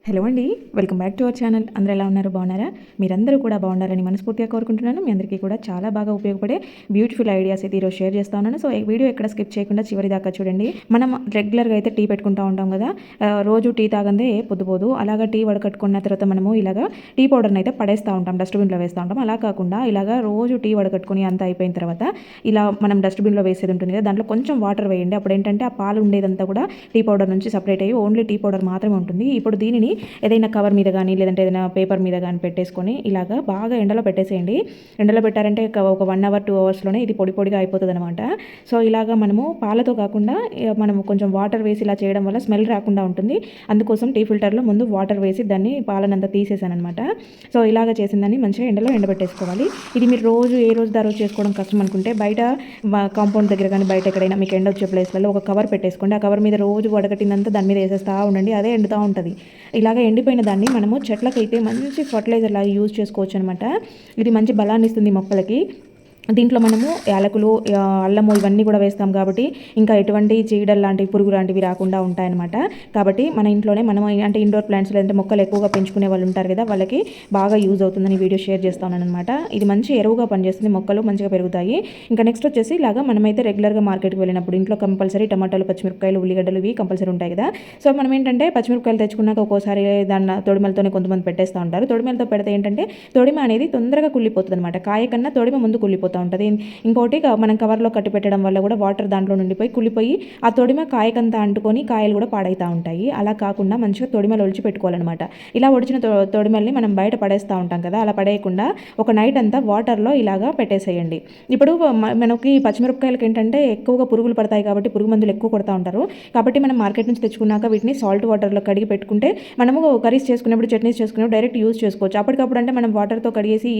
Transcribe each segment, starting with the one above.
Hello అండి, welcome back to our channel. అందరూ ఎలా ఉన్నారు? బాగున్నారా? మీరందరూ కూడా బాగున్నారని మనస్ఫూర్తిగా కోరుకుంటున్నాను. మీ అందరికీ కూడా చాలా బాగా ఉపయోగపడే బ్యూటిఫుల్ ఐడియాస్ అయితే ఈరోజు షేర్ చేస్తా ఉన్నాను. సో ఈ వీడియో ఎక్కడ స్కిప్ చేయకుండా చివరి దాకా చూడండి. మనం రెగ్యులర్గా అయితే టీ పెట్టుకుంటూ ఉంటాం కదా, రోజు టీ తాగందే పొద్దుపోదు. అలాగా టీ వడకట్టుకున్న తర్వాత మనము ఇలాగా టీ పౌడర్ని అయితే పడేస్తూ ఉంటాం, డస్ట్బిన్లో వేస్తూ ఉంటాం. అలా కాకుండా ఇలాగా రోజు టీ వడకట్టుకుని అంతా అయిపోయిన తర్వాత ఇలా మనం డస్ట్బిన్లో వేసేది ఉంటుంది కదా, దాంట్లో కొంచెం వాటర్ వేయండి. అప్పుడు ఏంటంటే ఆ పాలు ఉండేదంతా కూడా టీ పౌడర్ నుంచి సపరేట్ అయ్యి ఓన్లీ టీ పౌడర్ మాత్రమే ఉంటుంది. ఇప్పుడు దీనిని ఏదైనా కవర్ మీద కానీ లేదంటే ఏదైనా పేపర్ మీద కానీ పెట్టేసుకొని ఇలాగా బాగా ఎండలో పెట్టేసేయండి. ఎండలో పెట్టారంటే ఒక 1 అవర్ 2 అవర్స్లోనే ఇది పొడి పొడిగా అయిపోతుంది అనమాట. సో ఇలాగా మనము పాలతో కాకుండా మనము కొంచెం వాటర్ వేసి ఇలా చేయడం వల్ల స్మెల్ రాకుండా ఉంటుంది. అందుకోసం టీ ఫిల్టర్లో ముందు వాటర్ వేసి దాన్ని పాలనంతా తీసేసాను అనమాట. సో ఇలాగ చేసిన దాన్ని మంచిగా ఎండలో ఎండబెట్టేసుకోవాలి. ఇది మీరు రోజు ఏ రోజు దా రోజు చేసుకోవడం కష్టం అనుకుంటే బయట కాంపౌండ్ దగ్గర కానీ బయట ఎక్కడైనా మీకు ఎండ వచ్చే ప్లేస్లలో ఒక కవర్ పెట్టేసుకోండి. ఆ కవర్ మీద రోజు వడకట్టినంత దాని మీద వేసేస్తూ ఉండండి, అదే ఎండుతూ ఉంటుంది. ఇలాగ ఎండిపోయిన దాన్ని మనము చెట్లకైతే మంచి ఫర్టిలైజర్ లాగా యూజ్ చేసుకోవచ్చు అనమాట. ఇది మంచి బలాన్ని ఇస్తుంది మొక్కలకి. దీంట్లో మనము యాలకులు, అల్లము ఇవన్నీ కూడా వేస్తాం కాబట్టి ఇంకా ఎటువంటి చీడలు లాంటివి పురుగు లాంటివి రాకుండా ఉంటాయన్నమాట. కాబట్టి మన ఇంట్లోనే మనం అంటే ఇండోర్ ప్లాంట్స్ లేదంటే మొక్కలు ఎక్కువగా పెంచుకునే వాళ్ళు ఉంటారు కదా, వాళ్ళకి బాగా యూజ్ అవుతుందని వీడియో షేర్ చేస్తాను అనమాట. ఇది మంచి ఎరువుగా పనిచేస్తుంది, మొక్కలు మంచిగా పెరుగుతాయి. ఇంకా నెక్స్ట్ వచ్చేసి ఇలాగా మనమైతే రెగ్యులర్గా మార్కెట్కి వెళ్ళినప్పుడు ఇంట్లో కంపల్సరీ టమాటాలు, పచ్చిమిరపకాయలు, ఉల్లిగడ్డలు ఇవి కంపల్సరీ ఉంటాయి కదా. సో మనం ఏంటంటే పచ్చిమిరపకాయలు తెచ్చుకున్నాక ఒక్కోసారి దాన్ని తొడిమలతోనే కొంతమంది పెట్టేస్తూ ఉంటారు. తొడిమలతో పెడితే ఏంటంటే తొడిమ అనేది తొందరగా కుళ్ళిపోతుంది అనమాట. కాయ కన్నా తొడిమ ముందు కుళ్ళిపోతుంది ఉంటుంది. ఇంకోటి మనం కవర్లో కట్టి పెట్టడం వల్ల కూడా వాటర్ దాంట్లో నుండిపోయి కుళ్ళిపోయి ఆ తొడిమ కాయకంతా అంటుకొని కాయలు కూడా పాడైతూ ఉంటాయి. అలా కాకుండా మంచిగా తొడిమలు ఒలిచి పెట్టుకోవాలన్నమాట. ఇలా ఒడిచిన తొడిమల్ని మనం బయట పడేస్తూ ఉంటాం కదా, అలా పడేయకుండా ఒక నైట్ అంతా వాటర్లో ఇలాగా పెట్టేసేయండి. ఇప్పుడు మనకి పచ్చిమిరపకాయలకి ఏంటంటే ఎక్కువగా పురుగులు పడతాయి కాబట్టి పురుగు మందులు ఎక్కువ కొడతా ఉంటారు. కాబట్టి మనం మార్కెట్ నుంచి తెచ్చుకున్నాక వీటిని సాల్ట్ వాటర్లో కడిగి పెట్టుకుంటే మనము కర్రీస్ చేసుకునేప్పుడు, చట్నీస్ చేసుకునేప్పుడు డైరెక్ట్ యూజ్ చేసుకోవచ్చు. అప్పటికప్పుడు అంటే మనం వాటర్తో కడిగేసి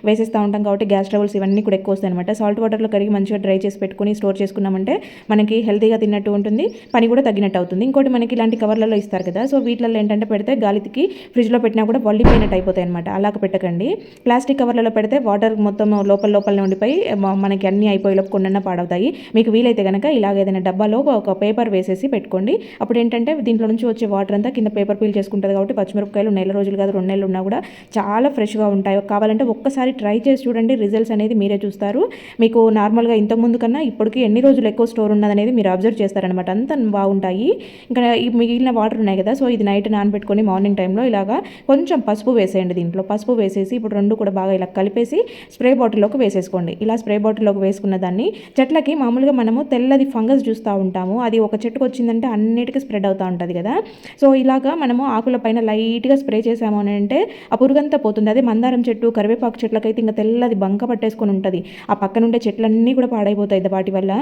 వేసేస్తూ ఉంటాం కాబట్టి గ్యాస్ ట్రబుల్స్ ఇవన్నీ కూడా ఎక్కువ వస్తాయి అనమాట. సాల్ట్ వాటర్లో కడిగి మంచిగా డ్రై చేసి పెట్టుకుని స్టోర్ చేసుకున్నామంటే మనకి హెల్తీగా తిన్నట్టు ఉంటుంది, పని కూడా తగ్గినట్టు అవుతుంది. ఇంకోటి మనకి ఇలాంటి కవర్లలో ఇస్తారు కదా, సో వీటిల్లో ఏంటంటే పెడితే గాలికి ఫ్రిడ్జ్లో పెట్టినా కూడా వల్లిపోయినట్టు అయిపోతాయి అనమాట. అలాగ పెట్టకండి. ప్లాస్టిక్ కవర్లలో పెడితే వాటర్ మొత్తం లోపలనే ఉండిపోయి మనకి అన్ని అయిపోయేలోపు కొన్న పాడవుతాయి. మీకు వీలైతే కనుక ఇలాగ ఏదైనా డబ్బాలో ఒక పేపర్ వేసేసి పెట్టుకోండి. అప్పుడు ఏంటంటే దీంట్లో నుంచి వచ్చే వాటర్ అంతా కింద పేపర్ పీల్ చేసుకుంటుంది కాబట్టి పచ్చిమిరపకాయలు నెల రోజులు కాదు 2 నెలలు ఉన్నా కూడా చాలా ఫ్రెష్గా ఉంటాయి. కావాలంటే ఒక్కసారి ట్రై చేసి చూడండి, రిజల్ట్స్ అనేది మీరే చూస్తారు. మీకు నార్మల్గా ఇంతకుముందు కన్నా ఇప్పటికీ ఎన్ని రోజులు ఎక్కువ స్టోర్ ఉన్నదనేది మీరు అబ్జర్వ్ చేస్తారనమాట. అంత బాగుంటాయి. ఇంకా ఈ మిగిలిన వాటర్ ఉన్నాయి కదా, సో ఇది నైట్ నానబెట్టుకొని మార్నింగ్ టైంలో ఇలాగా కొంచెం పసుపు వేసేయండి. దీంట్లో పసుపు వేసేసి ఇప్పుడు రెండు కూడా బాగా ఇలా కలిపేసి స్ప్రే బాటిల్లోకి వేసేసుకోండి. ఇలా స్ప్రే బాటిల్లోకి వేసుకున్న దాన్ని చెట్లకి మామూలుగా మనము తెల్లది ఫంగస్ చూస్తూ ఉంటాము, అది ఒక చెట్టుకు వచ్చిందంటే అన్నిటికీ స్ప్రెడ్ అవుతూ ఉంటుంది కదా. సో ఇలాగా మనము ఆకుల పైన లైట్గా స్ప్రే చేసాము అని అంటే ఆ పురుగంతా పోతుంది. అదే మందారం చెట్టు, కరివేపాకు చెట్లకైతే ఇంకా తెల్లది బంక పట్టేసుకొని ఉంటుంది. ఆ పక్కన ఉండే చెట్లన్నీ కూడా పాడైపోతాయి వాటి వల్ల.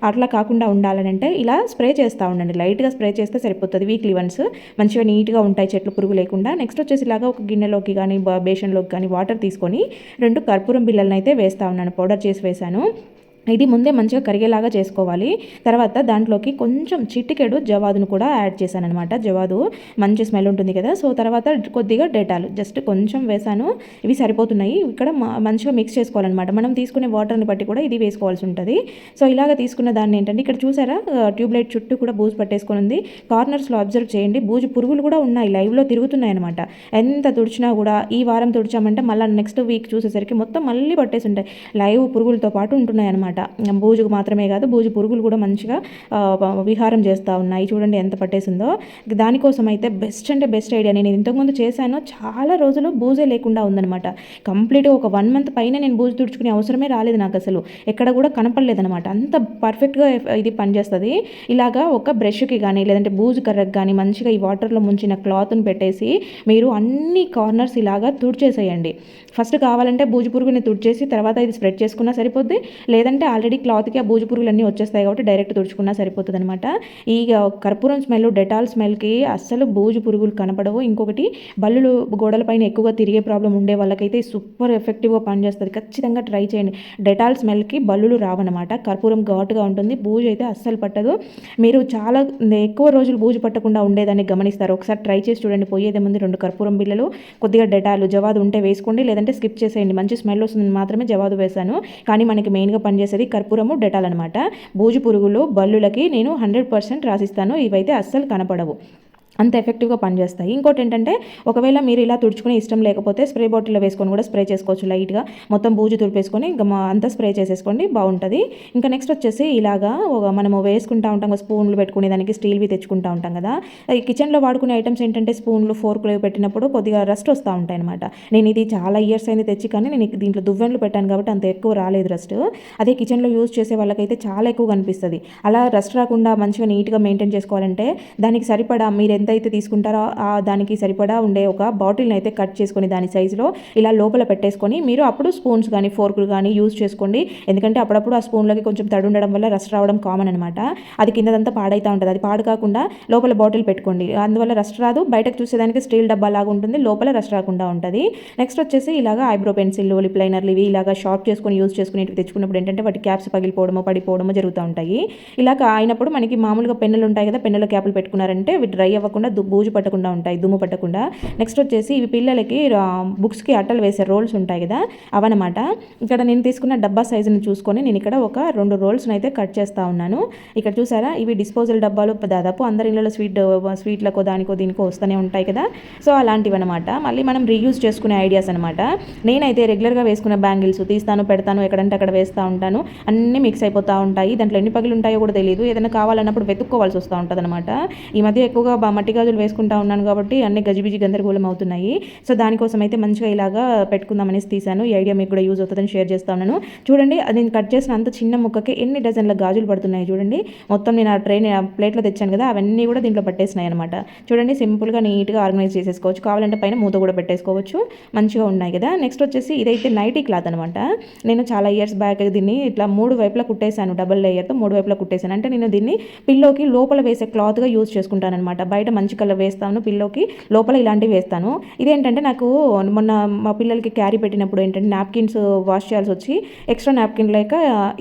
అట్లా కాకుండా ఉండాలనంటే ఇలా స్ప్రే చేస్తూ ఉండండి. లైట్గా స్ప్రే చేస్తే సరిపోతుంది. వీక్లీ వన్స్ మంచిగా నీట్గా ఉంటాయి చెట్లు పురుగు లేకుండా. నెక్స్ట్ వచ్చేసి ఇలాగా ఒక గిన్నెలోకి కానీ బేషన్లోకి కానీ వాటర్ తీసుకొని 2 కర్పూరం బిళ్ళలను అయితే వేస్తూ ఉన్నాను, పౌడర్ చేసి వేశాను. ఇది ముందే మంచిగా కరిగేలాగా చేసుకోవాలి. తర్వాత దాంట్లోకి కొంచెం చిటికెడు జవాదును కూడా యాడ్ చేశాను అనమాట. జవాదు మంచి స్మెల్ ఉంటుంది కదా. సో తర్వాత కొద్దిగా డెటాల్ జస్ట్ కొంచెం వేసాను. ఇవి సరిపోతున్నాయి. ఇక్కడ మంచిగా మిక్స్ చేసుకోవాలన్నమాట. మనం తీసుకునే వాటర్ని బట్టి కూడా ఇది వేసుకోవాల్సి ఉంటుంది. సో ఇలాగ తీసుకున్న దాన్ని ఏంటంటే ఇక్కడ చూసారా, ట్యూబ్లైట్ చుట్టూ కూడా బూజు పట్టేసుకొని ఉంది. కార్నర్స్లో అబ్జర్వ్ చేయండి, బూజు పురుగులు కూడా ఉన్నాయి, లైవ్లో తిరుగుతున్నాయి అనమాట. ఎంత తుడిచినా కూడా ఈ వారం తుడిచామంటే మళ్ళీ నెక్స్ట్ వీక్ చూసేసరికి మొత్తం మళ్ళీ పట్టేసి ఉంటాయి, లైవ్ పురుగులతో పాటు ఉంటున్నాయి అనమాట. బూజుకు మాత్రమే కాదు, బూజు పురుగులు కూడా మంచిగా విహారం చేస్తూ ఉన్నాయి. చూడండి ఎంత పట్టేసిందో. దానికోసం అయితే బెస్ట్ అంటే బెస్ట్ ఐడియా. నేను ఇంతకుముందు చేశాను, చాలా రోజులు బూజే లేకుండా ఉందనమాట. కంప్లీట్గా ఒక 1 మంత్ పైన నేను బూజు తుడుచుకునే అవసరమే రాలేదు నాకు, అసలు ఎక్కడ కూడా కనపడలేదనమాట. అంత పర్ఫెక్ట్గా ఇది పనిచేస్తుంది. ఇలాగా ఒక బ్రష్కి కానీ లేదంటే బూజు కర్రకు కానీ మంచిగా ఈ వాటర్లో ముంచిన క్లాత్ని పెట్టేసి మీరు అన్ని కార్నర్స్ ఇలాగా తుడిచేసేయండి. ఫస్ట్ కావాలంటే బూజు పురుగుని తుడిచేసి తర్వాత ఇది స్ప్రెడ్ చేసుకున్నా సరిపోద్ది, లేదంటే ఆల్రెడీ క్లాత్కి ఆ బూజు పురుగులన్నీ వచ్చేస్తాయి కాబట్టి డైరెక్ట్ తుడుచుకున్నా సరిపోతుంది అనమాట. ఈ కర్పూరం స్మెల్, డెటాల్ స్మెల్కి అస్సలు బూజు పురుగులు కనపడవు. ఇంకొకటి బల్లులు గోడలపైన ఎక్కువగా తిరిగే ప్రాబ్లం ఉండే వాళ్ళకైతే సూపర్ ఎఫెక్టివ్గా పనిచేస్తుంది. ఖచ్చితంగా ట్రై చేయండి. డెటాల్ స్మెల్కి బల్లులు రావన్నమాట. కర్పూరం ఘాటుగా ఉంటుంది, బూజు అయితే అస్సలు పట్టదు. మీరు చాలా ఎక్కువ రోజులు బూజు పట్టకుండా ఉండేదాన్ని గమనిస్తారు. ఒకసారి ట్రై చేసి చూడండి. పోయేదే ముందు 2 కర్పూరం బిళ్ళలు, కొద్దిగా డెటాల్, జవాదు ఉంటే వేసుకోండి, లేదంటే స్కిప్ చేసేయండి. మంచి స్మెల్ వస్తుంది మాత్రమే జవాదు వేశాను. కానీ మనకి మెయిన్గా పనిచేసేది కర్పూరము, డెటాల్ అనమాట. బూజు పురుగులు, బల్లులకి నేను 100% రాసిస్తాను. ఇవైతే అస్సలు కనపడవు. అంత ఎఫెక్టివ్గా పనిచేస్తాయి. ఇంకోటి ఏంటంటే ఒకవేళ మీరు ఇలా తుడుచుకునే ఇష్టం లేకపోతే స్ప్రే బాటిల్లో వేసుకొని కూడా స్ప్రే చేసుకోవచ్చు లైట్గా. మొత్తం బూజు తుడిపేసుకొని ఇంకా అంతా స్ప్రే చేసేసుకోండి, బాగుంటుంది. ఇంకా నెక్స్ట్ వచ్చేసి ఇలాగా మనము వేసుకుంటా ఉంటాం కదా, స్పూన్లు పెట్టుకునే దానికి స్టీల్వి తెచ్చుకుంటా ఉంటాం కదా. ఈ కిచెన్లో వాడుకునే ఐటమ్స్ ఏంటంటే స్పూన్లు ఫోర్కులు పెట్టినప్పుడు కొద్దిగా రస్ట్ వస్తూ ఉంటాయి అనమాట. నేను ఇది చాలా ఇయర్స్ అయింది తెచ్చి, కానీ నేను దీంట్లో దువ్వెనలు పెట్టాను కాబట్టి అంత ఎక్కువ రాలేదు రస్ట్. అదే కిచెన్లో యూజ్ చేసే వాళ్ళకైతే చాలా ఎక్కువ కనిపిస్తుంది. అలా రస్ట్ రాకుండా మంచిగా నీట్గా మెయింటైన్ చేసుకోవాలంటే దానికి సరిపడా మీరు ఎంతైతే తీసుకుంటారో దానికి సరిపడా ఉండే ఒక బాటిల్ని అయితే కట్ చేసుకొని దాని సైజులో ఇలా లోపల పెట్టేసుకొని మీరు అప్పుడు స్పూన్స్ కానీ ఫోర్కులు కానీ యూజ్ చేసుకోండి. ఎందుకంటే అప్పుడప్పుడు ఆ స్పూన్లకి కొంచెం తడి ఉండడం వల్ల రస్ట్ రావడం కామన్ అనమాట. అది కిందదంతా పాడైతే ఉంటుంది. అది పాడు కాకుండా లోపల బాటిల్ పెట్టుకోండి, అందువల్ల రస్ట్ రాదు. బయటకు చూసేదానికి స్టీల్ డబ్బా లాగా ఉంటుంది, లోపల రస్ట్ రాకుండా ఉంటుంది. నెక్స్ట్ వచ్చేసి ఇలాగా ఐబ్రో పెన్సిల్, లిప్ లైనర్లు ఇవి ఇలాగా షార్ప్ చేసుకొని యూజ్ చేసుకుని తెచ్చుకున్నప్పుడు ఏంటంటే వాటి క్యాప్స్ పగిలిపోవడమో పడిపోవడమో జరుగుతూ ఉంటాయి. ఇలాగ అయినప్పుడు మనకి మామూలుగా పెన్నులు ఉంటాయి కదా, పెన్నుల క్యాప్లు పెట్టుకున్నారంటే ఇవి డ్రై అవ్వకుండా బూజు పట్టకుండా ఉంటాయి, దుమ్ము పట్టకుండా. నెక్స్ట్ వచ్చేసి ఇవి పిల్లలకి బుక్స్కి అట్టలు వేసే రోల్స్ ఉంటాయి కదా, అవన్నమాట. ఇక్కడ నేను తీసుకున్న డబ్బా సైజుని చూసుకొని నేను ఇక్కడ ఒక 2 రోల్స్ని అయితే కట్ చేస్తూ ఉన్నాను. ఇక్కడ చూసారా, ఇవి డిస్పోజల్ డబ్బాలు దాదాపు అందరి ఇళ్ళలో స్వీట్లకో దానికో దీనికో వస్తూనే ఉంటాయి కదా. సో అలాంటివి అనమాట. మళ్ళీ మనం రీయూజ్ చేసుకునే ఐడియాస్ అనమాట. నేనైతే రెగ్యులర్గా వేసుకునే బ్యాంగిల్స్ తీస్తాను, పెడతాను, ఎక్కడంటే అక్కడ వేస్తూ ఉంటాను. అన్నీ మిక్స్ అయిపోతూ ఉంటాయి. దాంట్లో ఎన్ని పగులు ఉంటాయో కూడా తెలియదు. ఏదైనా కావాలన్నప్పుడు వెతుక్కోవాల్సి వస్తూ ఉంటుంది అనమాట. ఈ మధ్య ఎక్కువగా మట్టి గాజులు వేసుకుంటూ ఉన్నాను కాబట్టి అన్ని గజిబిజి గందరగోళం అవుతున్నాయి. సో దానికోసం అయితే మంచిగా ఇలాగా పెట్టుకుందామనేసి తీసాను. ఈ ఐడియా మీకు కూడా యూజ్ అవుతుందని షేర్ చేస్తా ఉన్నాను. చూడండి, అది నేను కట్ చేసిన అంత చిన్న ముక్కకి ఎన్ని డజన్ల గాజులు పడుతున్నాయి చూడండి. మొత్తం నేను ఆ ప్లేట్లో తెచ్చాను కదా, అవన్నీ కూడా దీంట్లో పట్టేసినాయి అనమాట. చూడండి, సింపుల్గా నీట్గా ఆర్గనైజ్ చేసేసుకోవచ్చు. కావాలంటే పైన మూత కూడా పెట్టేసుకోవచ్చు. మంచిగా ఉన్నాయి కదా. నెక్స్ట్ వచ్చేసి ఇదైతే నైటీ క్లాత్ అనమాట. నేను చాలా ఇయర్స్ బ్యాక్ దీన్ని ఇట్లా 3 వైపులా కుట్టేశాను, డబల్ లేయర్తో 3 వైపులా కుట్టేశాను. అంటే నేను దీన్ని పిల్లోకి లోపల వేసే క్లాత్గా యూజ్ చేసుకుంటాను అనమాట. బయట మంచి కలర్ వేస్తాను, పిల్లోకి లోపల ఇలాంటివి వేస్తాను. ఇదేంటంటే నాకు మొన్న మా పిల్లలకి క్యారీ పెట్టినప్పుడు ఏంటంటే నాప్కిన్స్ వాష్ చేయాల్సి వచ్చి ఎక్స్ట్రా నాప్కిన్ లేక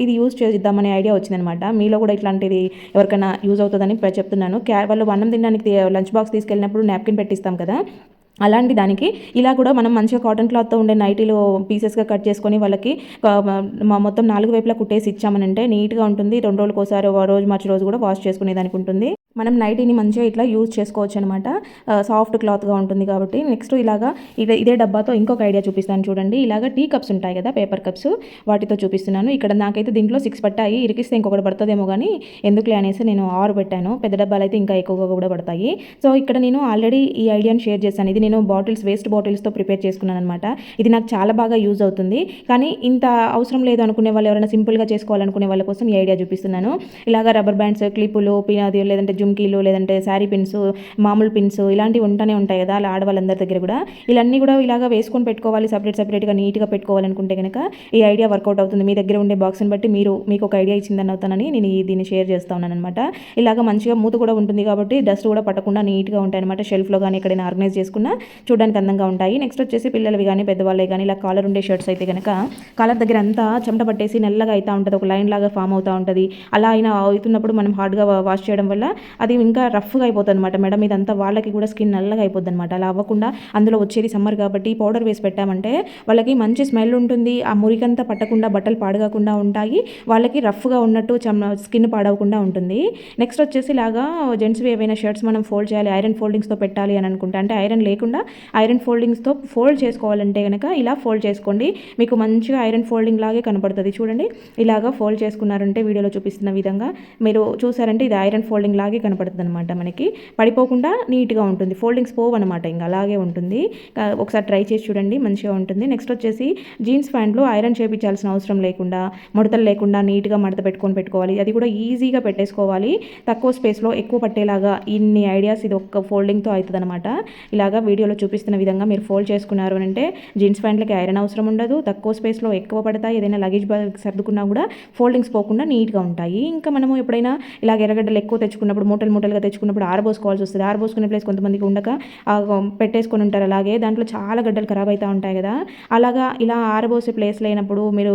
ఇది యూజ్ చేద్దామనే ఐడియా వచ్చిందనమాట. మీలో కూడా ఇట్లాంటిది ఎవరికైనా యూజ్ అవుతుందని చెప్తున్నాను. వాళ్ళు అన్నం తినడానికి లంచ్ బాక్స్ తీసుకెళ్ళినప్పుడు నాప్కిన్ పెట్టిస్తాం కదా, అలాంటి దానికి ఇలా కూడా మనం మంచిగా కాటన్ క్లాత్తో ఉండే నైటీలు పీసెస్గా కట్ చేసుకొని వాళ్ళకి మొత్తం 4 వైపులా కుట్టేసి ఇచ్చామనంటే నీట్గా ఉంటుంది. 2 రోజులకు ఒకసారి, రోజు మార్చి రోజు కూడా వాష్ చేసుకునేదానికి ఉంటుంది. మనం నైటీని మంచిగా ఇట్లా యూజ్ చేసుకోవచ్చు అనమాట. సాఫ్ట్ క్లాత్గా ఉంటుంది కాబట్టి. నెక్స్ట్ ఇలాగా ఇదే డబ్బాతో ఇంకొక ఐడియా చూపిస్తాను చూడండి. ఇలాగ టీ కప్స్ ఉంటాయి కదా, పేపర్ కప్స్, వాటితో చూపిస్తున్నాను. ఇక్కడ నాకైతే దీంట్లో 6 పట్టాయి. ఇరికిస్తే ఇంకొకటి పడుతుందేమో కానీ ఎందుకులే అనేసి నేను 6 పెట్టాను. పెద్ద డబ్బాలు అయితే ఇంకా ఎక్కువగా కూడా పడతాయి. సో ఇక్కడ నేను ఆల్రెడీ ఈ ఐడియాని షేర్ చేశాను. ఇది నేను వేస్ట్ బాటిల్స్తో ప్రిపేర్ చేసుకున్నాను అనమాట. ఇది నాకు చాలా బాగా యూజ్ అవుతుంది. కానీ ఇంత అవసరం లేదు అనుకునే వాళ్ళు, ఎవరైనా సింపుల్గా చేసుకోవాలనుకునే వాళ్ళ కోసం ఈ ఐడియా చూపిస్తున్నాను. ఇలాగ రబ్బర్ బ్యాండ్స్, క్లిప్పులు, అది లేదంటే జుమ్కీలు, లేదంటే శారీ పిన్స్, మామూలు పిన్స్ ఇలాంటివి ఉంటూనే ఉంటాయి కదా అలా ఆడవాళ్ళందరి దగ్గర కూడా. ఇవన్నీ కూడా ఇలాగా వేసుకొని పెట్టుకోవాలి, సపరేట్గా నీట్గా పెట్టుకోవాలనుకుంటే కనుక ఈ ఐడియా వర్కౌట్ అవుతుంది. మీ దగ్గర ఉండే బాక్స్ని బట్టి మీకు ఒక ఐడియా ఇచ్చిందని అవుతానని నేను దీన్ని షేర్ చేస్తా ఉన్నాను అనమాట. ఇలాగ మంచిగా మూత కూడా ఉంటుంది కాబట్టి డస్ట్ కూడా పట్టకుండా నీట్గా ఉంటాయి అనమాట. షెల్ఫ్లో కానీ ఎక్కడైనా ఆర్గనైజ్ చేసుకున్నా చూడడానికి అందంగా ఉంటాయి. నెక్స్ట్ వచ్చేసి పిల్లలవి కానీ పెద్దవాళ్ళే కానీ ఇలా కాలర్ ఉండే షర్ట్స్ అయితే కనుక కాలర్ దగ్గర అంతా చెమట పట్టేసి నల్లగా అవుతూ ఉంటుంది, ఒక లైన్ లాగా ఫామ్ అవుతూ ఉంటుంది. అలా అయినా అవుతున్నప్పుడు మనం హార్డ్గా వాష్ చేయడం వల్ల అది ఇంకా రఫ్గా అయిపోతుంది అనమాట. మేడం ఇదంతా వాళ్ళకి కూడా స్కిన్ నల్లగా అయిపోద్ది అనమాట. అలా అవ్వకుండా అందులో వచ్చేది సమ్మర్ కాబట్టి పౌడర్ వేసి పెట్టామంటే వాళ్ళకి మంచి స్మెల్ ఉంటుంది. ఆ మురికంతా పట్టకుండా బట్టలు పాడుగాకుండా ఉంటాయి. వాళ్ళకి రఫ్గా ఉన్నట్టు స్కిన్ పాడవకుండా ఉంటుంది. నెక్స్ట్ వచ్చేసి ఇలాగా జెంట్స్వి ఏవైనా షర్ట్స్ మనం ఫోల్డ్ చేయాలి, ఐరన్ ఫోల్డింగ్స్తో పెట్టాలి అని అనుకుంటే, అంటే ఐరన్ లేకుండా ఐరన్ ఫోల్డింగ్స్తో ఫోల్డ్ చేసుకోవాలంటే కనుక ఇలా ఫోల్డ్ చేసుకోండి. మీకు మంచిగా ఐరన్ ఫోల్డింగ్ లాగే కనపడుతుంది. చూడండి, ఇలాగా ఫోల్డ్ చేసుకున్నారంటే వీడియోలో చూపిస్తున్న విధంగా మీరు చూసారంటే ఇది ఐరన్ ఫోల్డింగ్ లాగే కనపడుతుంది అనమాట. మనకి పడిపోకుండా నీట్గా ఉంటుంది, ఫోల్డింగ్స్ పోవు అనమాట, ఇంకా అలాగే ఉంటుంది. ఒకసారి ట్రై చేసి చూడండి, మంచిగా ఉంటుంది. నెక్స్ట్ వచ్చేసి జీన్స్ ప్యాంట్లు ఐరన్ చేయించాల్సిన అవసరం లేకుండా, ముడతలు లేకుండా నీట్గా మడత పెట్టుకోవాలి. అది కూడా ఈజీగా పెట్టేసుకోవాలి, తక్కువ స్పేస్లో ఎక్కువ పట్టేలాగా. ఇన్ని ఐడియాస్ ఇది ఒక్క ఫోల్డింగ్తో అవుతుంది అనమాట. ఇలాగా వీడియోలో చూపిస్తున్న విధంగా మీరు ఫోల్డ్ చేసుకున్నారు అంటే జీన్స్ ప్యాంట్లకి ఐరన్ అవసరం ఉండదు, తక్కువ స్పేస్లో ఎక్కువ పడతాయి. ఏదైనా లగేజ్ బ్యాగ్ సర్దుకున్నా కూడా ఫోల్డింగ్స్ పోకుండా నీట్గా ఉంటాయి. ఇంకా మనము ఎప్పుడైనా ఇలాగ ఎర్రగడ్డలు ఎక్కువ తెచ్చుకున్నప్పుడు, మూటలుగా తెచ్చుకున్నప్పుడు ఆరబోసుకోవాల్సి వస్తుంది. ఆరబోసుకునే ప్లేస్ కొంతమందికి ఉండక పెట్టేసుకొని ఉంటారు. అలాగే దాంట్లో చాలా గడ్డలు ఖరాబ్ అవుతూ ఉంటాయి కదా. అలాగా ఇలా ఆరబోసే ప్లేస్ లేనప్పుడు మీరు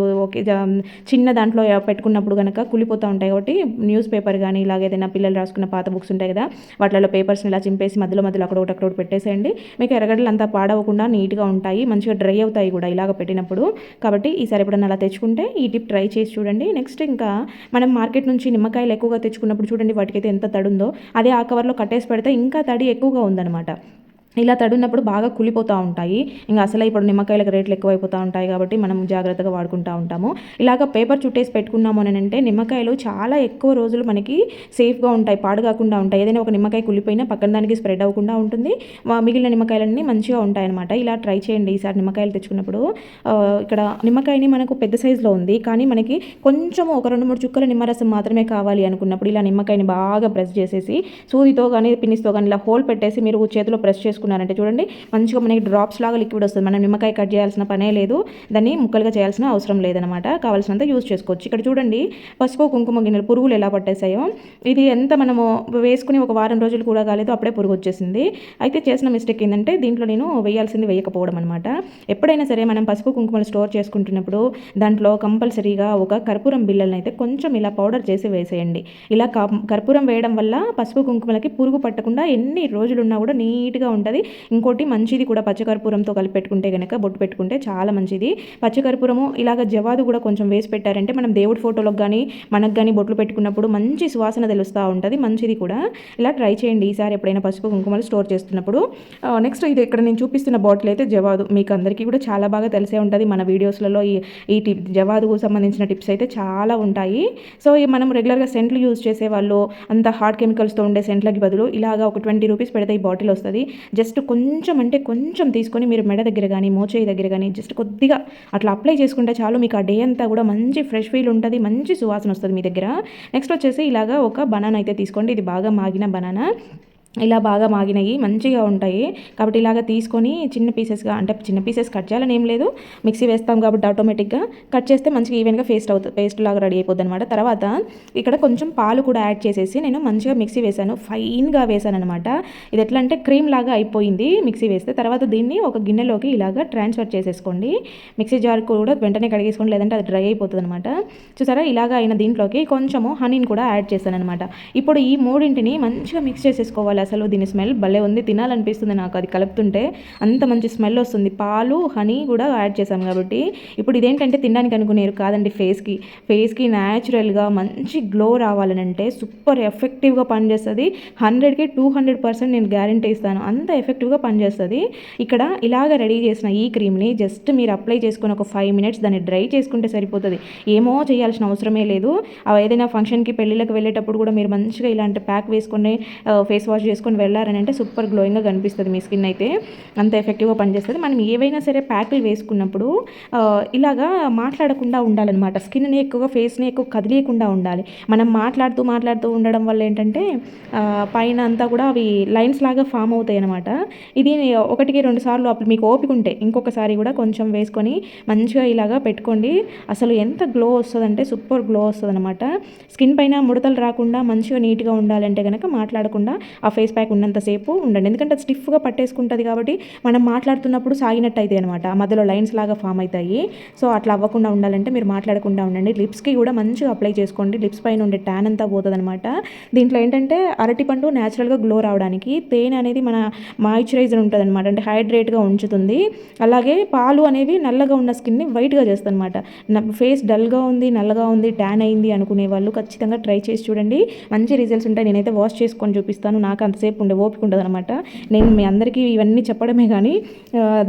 చిన్న దాంట్లో పెట్టుకున్నప్పుడు కనుక కులిపోతూ ఉంటాయి. కాబట్టి న్యూస్ పేపర్ కానీ ఇలాగ ఏదైనా పిల్లలు రాసుకున్న పాత బుక్స్ ఉంటాయి కదా, వాటిలో పేపర్స్ని ఇలా చింపేసి మధ్యలో అక్కడొకటి పెట్టేసేయండి. మీకు ఎర్రగడ్డలు అంతా పాడవకుండా నీట్గా ఉంటాయి, మంచిగా డ్రై అవుతాయి కూడా ఇలాగ పెట్టినప్పుడు. కాబట్టి ఈసారి ఎప్పుడన్నా అలా తెచ్చుకుంటే ఈ టిప్ ట్రై చేసి చూడండి. నెక్స్ట్ ఇంకా మనం మార్కెట్ నుంచి నిమ్మకాయలు ఎక్కువగా తెచ్చుకున్నప్పుడు చూడండి, వాటికైతే ఎంత తడి తడి ఉందో అదే ఆ కవర్లో కట్టేసి పెడితే ఇంకా తడి ఎక్కువగా ఉందన్నమాట. ఇలా తడున్నప్పుడు బాగా కుళ్ళిపోతూ ఉంటాయి. ఇంకా అసలే ఇప్పుడు నిమ్మకాయలకు రేట్లు ఎక్కువైపోతూ ఉంటాయి కాబట్టి మనం జాగ్రత్తగా వాడుకుంటూ ఉంటాము. ఇలాగ పేపర్ చుట్టేసి పెట్టుకున్నాము అని అంటే నిమ్మకాయలు చాలా ఎక్కువ రోజులు మనకి సేఫ్గా ఉంటాయి, పాడు కాకుండా ఉంటాయి. ఏదైనా ఒక నిమ్మకాయ కుళ్ళిపోయినా పక్కన దానికి స్ప్రెడ్ అవ్వకుండా ఉంటుంది. మిగిలిన నిమ్మకాయలన్నీ మంచిగా ఉంటాయన్నమాట. ఇలా ట్రై చేయండి ఈసారి నిమ్మకాయలు తెచ్చుకున్నప్పుడు. ఇక్కడ నిమ్మకాయని మనకు పెద్ద సైజులో ఉంది, కానీ మనకి కొంచెం ఒక 2-3 చుక్కల నిమ్మరసం మాత్రమే కావాలి అనుకున్నప్పుడు ఇలా నిమ్మకాయని బాగా ప్రెస్ చేసేసి సూదితో కానీ పిన్నిస్తో కానీ ఇలా హోల్ పెట్టేసి మీరు చేతిలో ప్రెస్ చేసుకున్నారంటే చూడండి మంచిగా మనకి డ్రాప్స్ లాగా లిక్విడ్ వస్తుంది. మనం నిమ్మకాయ కట్ చేయాల్సిన పనే లేదు, దాన్ని ముక్కలుగా చేయాల్సిన అవసరం లేదనమాట. కావాల్సినంత యూజ్ చేసుకోవచ్చు. ఇక్కడ చూడండి పసుపు కుంకుమ గిన్నెలు పురుగులు ఎలా పట్టేసాయో. ఇది ఎంత మనము వేసుకుని ఒక వారం రోజులు కూడా కాలేదు అప్పుడే పురుగు వచ్చేసింది. అయితే చేసిన మిస్టేక్ ఏంటంటే దీంట్లో నేను వేయాల్సింది వేయకపోవడం అనమాట. ఎప్పుడైనా సరే మనం పసుపు కుంకుమలు స్టోర్ చేసుకుంటున్నప్పుడు దాంట్లో కంపల్సరీగా ఒక కర్పూరం బిళ్ళలను అయితే కొంచెం ఇలా పౌడర్ చేసి వేసేయండి. ఇలా కర్పూరం వేయడం వల్ల పసుపు కుంకుమలకి పురుగు పట్టకుండా ఎన్ని రోజులున్నా కూడా నీట్గా ఉంటుంది. ఇంకోటి మంచిది కూడా పచ్చకర్పూరంతో కలిపి పెట్టుకుంటే కనుక బొట్టు పెట్టుకుంటే చాలా మంచిది. పచ్చకర్పూరము ఇలాగ జవాదు కూడా కొంచెం వేసి పెట్టారంటే మనం దేవుడి ఫోటోలకు కానీ మనకు కానీ బొట్లు పెట్టుకున్నప్పుడు మంచి సువాసన తెలుస్తూ ఉంటుంది, మంచిది కూడా. ఇలా ట్రై చేయండి ఈసారి ఎప్పుడైనా పసుపు కుంకుమలు స్టోర్ చేస్తున్నప్పుడు. నెక్స్ట్ ఇది ఇక్కడ నేను చూపిస్తున్న బాటిల్ అయితే జవాదు, మీకు అందరికీ కూడా చాలా బాగా తెలిసే ఉంటుంది. మన వీడియోస్లలో ఈ జవాదుకు సంబంధించిన టిప్స్ అయితే చాలా ఉంటాయి. సో మనం రెగ్యులర్గా సెంట్లు యూజ్ చేసే వాళ్ళు అంత హార్డ్ కెమికల్స్తో ఉండే సెంట్లకి బదులు ఇలాగా ఒక 20 రూపీస్ పెడితే ఈ బాటిల్ వస్తుంది. జస్ట్ కొంచెం అంటే కొంచెం తీసుకొని మీరు మెడ దగ్గర కానీ మోచేయి దగ్గర కానీ జస్ట్ కొద్దిగా అట్లా అప్లై చేసుకుంటే చాలు, మీకు ఆ డే అంతా కూడా మంచి ఫ్రెష్ ఫీల్ ఉంటుంది, మంచి సువాసన వస్తుంది మీ దగ్గర. నెక్స్ట్ వచ్చేసి ఇలాగా ఒక బనానా అయితే తీసుకోండి. ఇది బాగా మాగిన బనానా. ఇలా బాగా మాగినవి మంచిగా ఉంటాయి కాబట్టి ఇలాగ తీసుకొని చిన్న పీసెస్గా, అంటే చిన్న పీసెస్ కట్ చేయాలని ఏం లేదు, మిక్సీ వేస్తాం కాబట్టి ఆటోమేటిక్గా కట్ చేస్తే మంచిగా ఈవెన్గా పేస్ట్ లాగా రెడీ అయిపోద్ది అనమాట. తర్వాత ఇక్కడ కొంచెం పాలు కూడా యాడ్ చేసేసి నేను మంచిగా మిక్సీ వేసాను, ఫైన్గా వేసాను అనమాట. ఇది ఎట్లా అంటే క్రీమ్ లాగా అయిపోయింది మిక్సీ వేస్తే. తర్వాత దీన్ని ఒక గిన్నెలోకి ఇలాగ ట్రాన్స్ఫర్ చేసేసుకోండి. మిక్సీ జార్ కూడా వెంటనే కడిగేసుకోండి, లేదంటే అది డ్రై అయిపోతుంది అనమాట. చూసారా ఇలాగ అయిన దీంట్లోకి కొంచెము హనీని కూడా యాడ్ చేశాను అనమాట. ఇప్పుడు ఈ మూడింటిని మంచిగా మిక్స్ చేసేసుకోవాలి. అసలు దీని స్మెల్ భలే ఉంది, తినాలనిపిస్తుంది నాకు అది కలుపుతుంటే, అంత మంచి స్మెల్ వస్తుంది. పాలు హనీ కూడా యాడ్ చేసాం కాబట్టి. ఇప్పుడు ఇదేంటంటే తినడానికి అనుకునేరు కాదండి, ఫేస్కి న్యాచురల్గా మంచి గ్లో రావాలనంటే సూపర్ ఎఫెక్టివ్గా పనిచేస్తుంది. 100కి 200% నేను గ్యారంటీ ఇస్తాను, అంత ఎఫెక్టివ్గా పనిచేస్తుంది. ఇక్కడ ఇలాగ రెడీ చేసిన ఈ క్రీమ్ని జస్ట్ మీరు అప్లై చేసుకొని ఒక 5 మినిట్స్ దాన్ని డ్రై చేసుకుంటే సరిపోతుంది. ఏమో చేయాల్సిన అవసరమే లేదు. ఏదైనా ఫంక్షన్కి పెళ్ళిళ్ళకి వెళ్ళేటప్పుడు కూడా మీరు మంచిగా ఇలాంటి ప్యాక్ వేసుకొని ఫేస్ వాష్ చేసుకొని వెళ్ళారని అంటే సూపర్ గ్లోయింగ్గా కనిపిస్తుంది మీ స్కిన్ అయితే, అంత ఎఫెక్టివ్గా పనిచేస్తుంది. మనం ఏవైనా సరే ప్యాకులు వేసుకున్నప్పుడు ఇలాగా మాట్లాడకుండా ఉండాలన్నమాట. స్కిన్ని ఎక్కువగా ఫేస్ని ఎక్కువ కదిలేయకుండా ఉండాలి. మనం మాట్లాడుతూ ఉండడం వల్ల ఏంటంటే పైన అంతా కూడా అవి లైన్స్ లాగా ఫామ్ అవుతాయి అనమాట. ఇది 1-2 సార్లు మీకు ఓపిక ఉంటే ఇంకొకసారి కూడా కొంచెం వేసుకొని మంచిగా ఇలాగా పెట్టుకోండి. అసలు ఎంత గ్లో వస్తుందంటే సూపర్ గ్లో వస్తుంది అనమాట. స్కిన్ పైన ముడతలు రాకుండా మంచిగా నీట్గా ఉండాలంటే కనుక మాట్లాడకుండా ఆ ఫేస్ ప్యాక్ ఉన్నంతసేపు ఉండండి. ఎందుకంటే అది స్టిఫ్గా పట్టేసుకుంటుంది కాబట్టి మనం మాట్లాడుతున్నప్పుడు సాగినట్టు అయితే అనమాట, మధ్యలో లైన్స్ లాగా ఫామ్ అవుతాయి. సో అట్లా అవ్వకుండా ఉండాలంటే మీరు మాట్లాడకుండా ఉండండి. లిప్స్కి కూడా మంచిగా అప్లై చేసుకోండి, లిప్స్ పైన ఉండే ట్యాన్ అంతా పోతుంది అనమాట. దీంట్లో ఏంటంటే అరటిపండు న్యాచురల్గా గ్లో రావడానికి, తేనె అనేది మన మాయిశ్చరైజర్ ఉంటుంది అనమాట, అంటే హైడ్రేట్గా ఉంచుతుంది. అలాగే పాలు అనేవి నల్లగా ఉన్న స్కిన్ని వైట్గా చేస్తుంది అనమాట. ఫేస్ డల్గా ఉంది, నల్లగా ఉంది, ట్యాన్ అయింది అనుకునే వాళ్ళు ఖచ్చితంగా ట్రై చేసి చూడండి, మంచి రిజల్ట్స్ ఉంటాయి. నేనైతే వాష్ చేసుకొని చూపిస్తాను, నాకు అంతసేపు ఓపిక ఉండదు అనమాట. నేను మీ అందరికీ ఇవన్నీ చెప్పడమే కానీ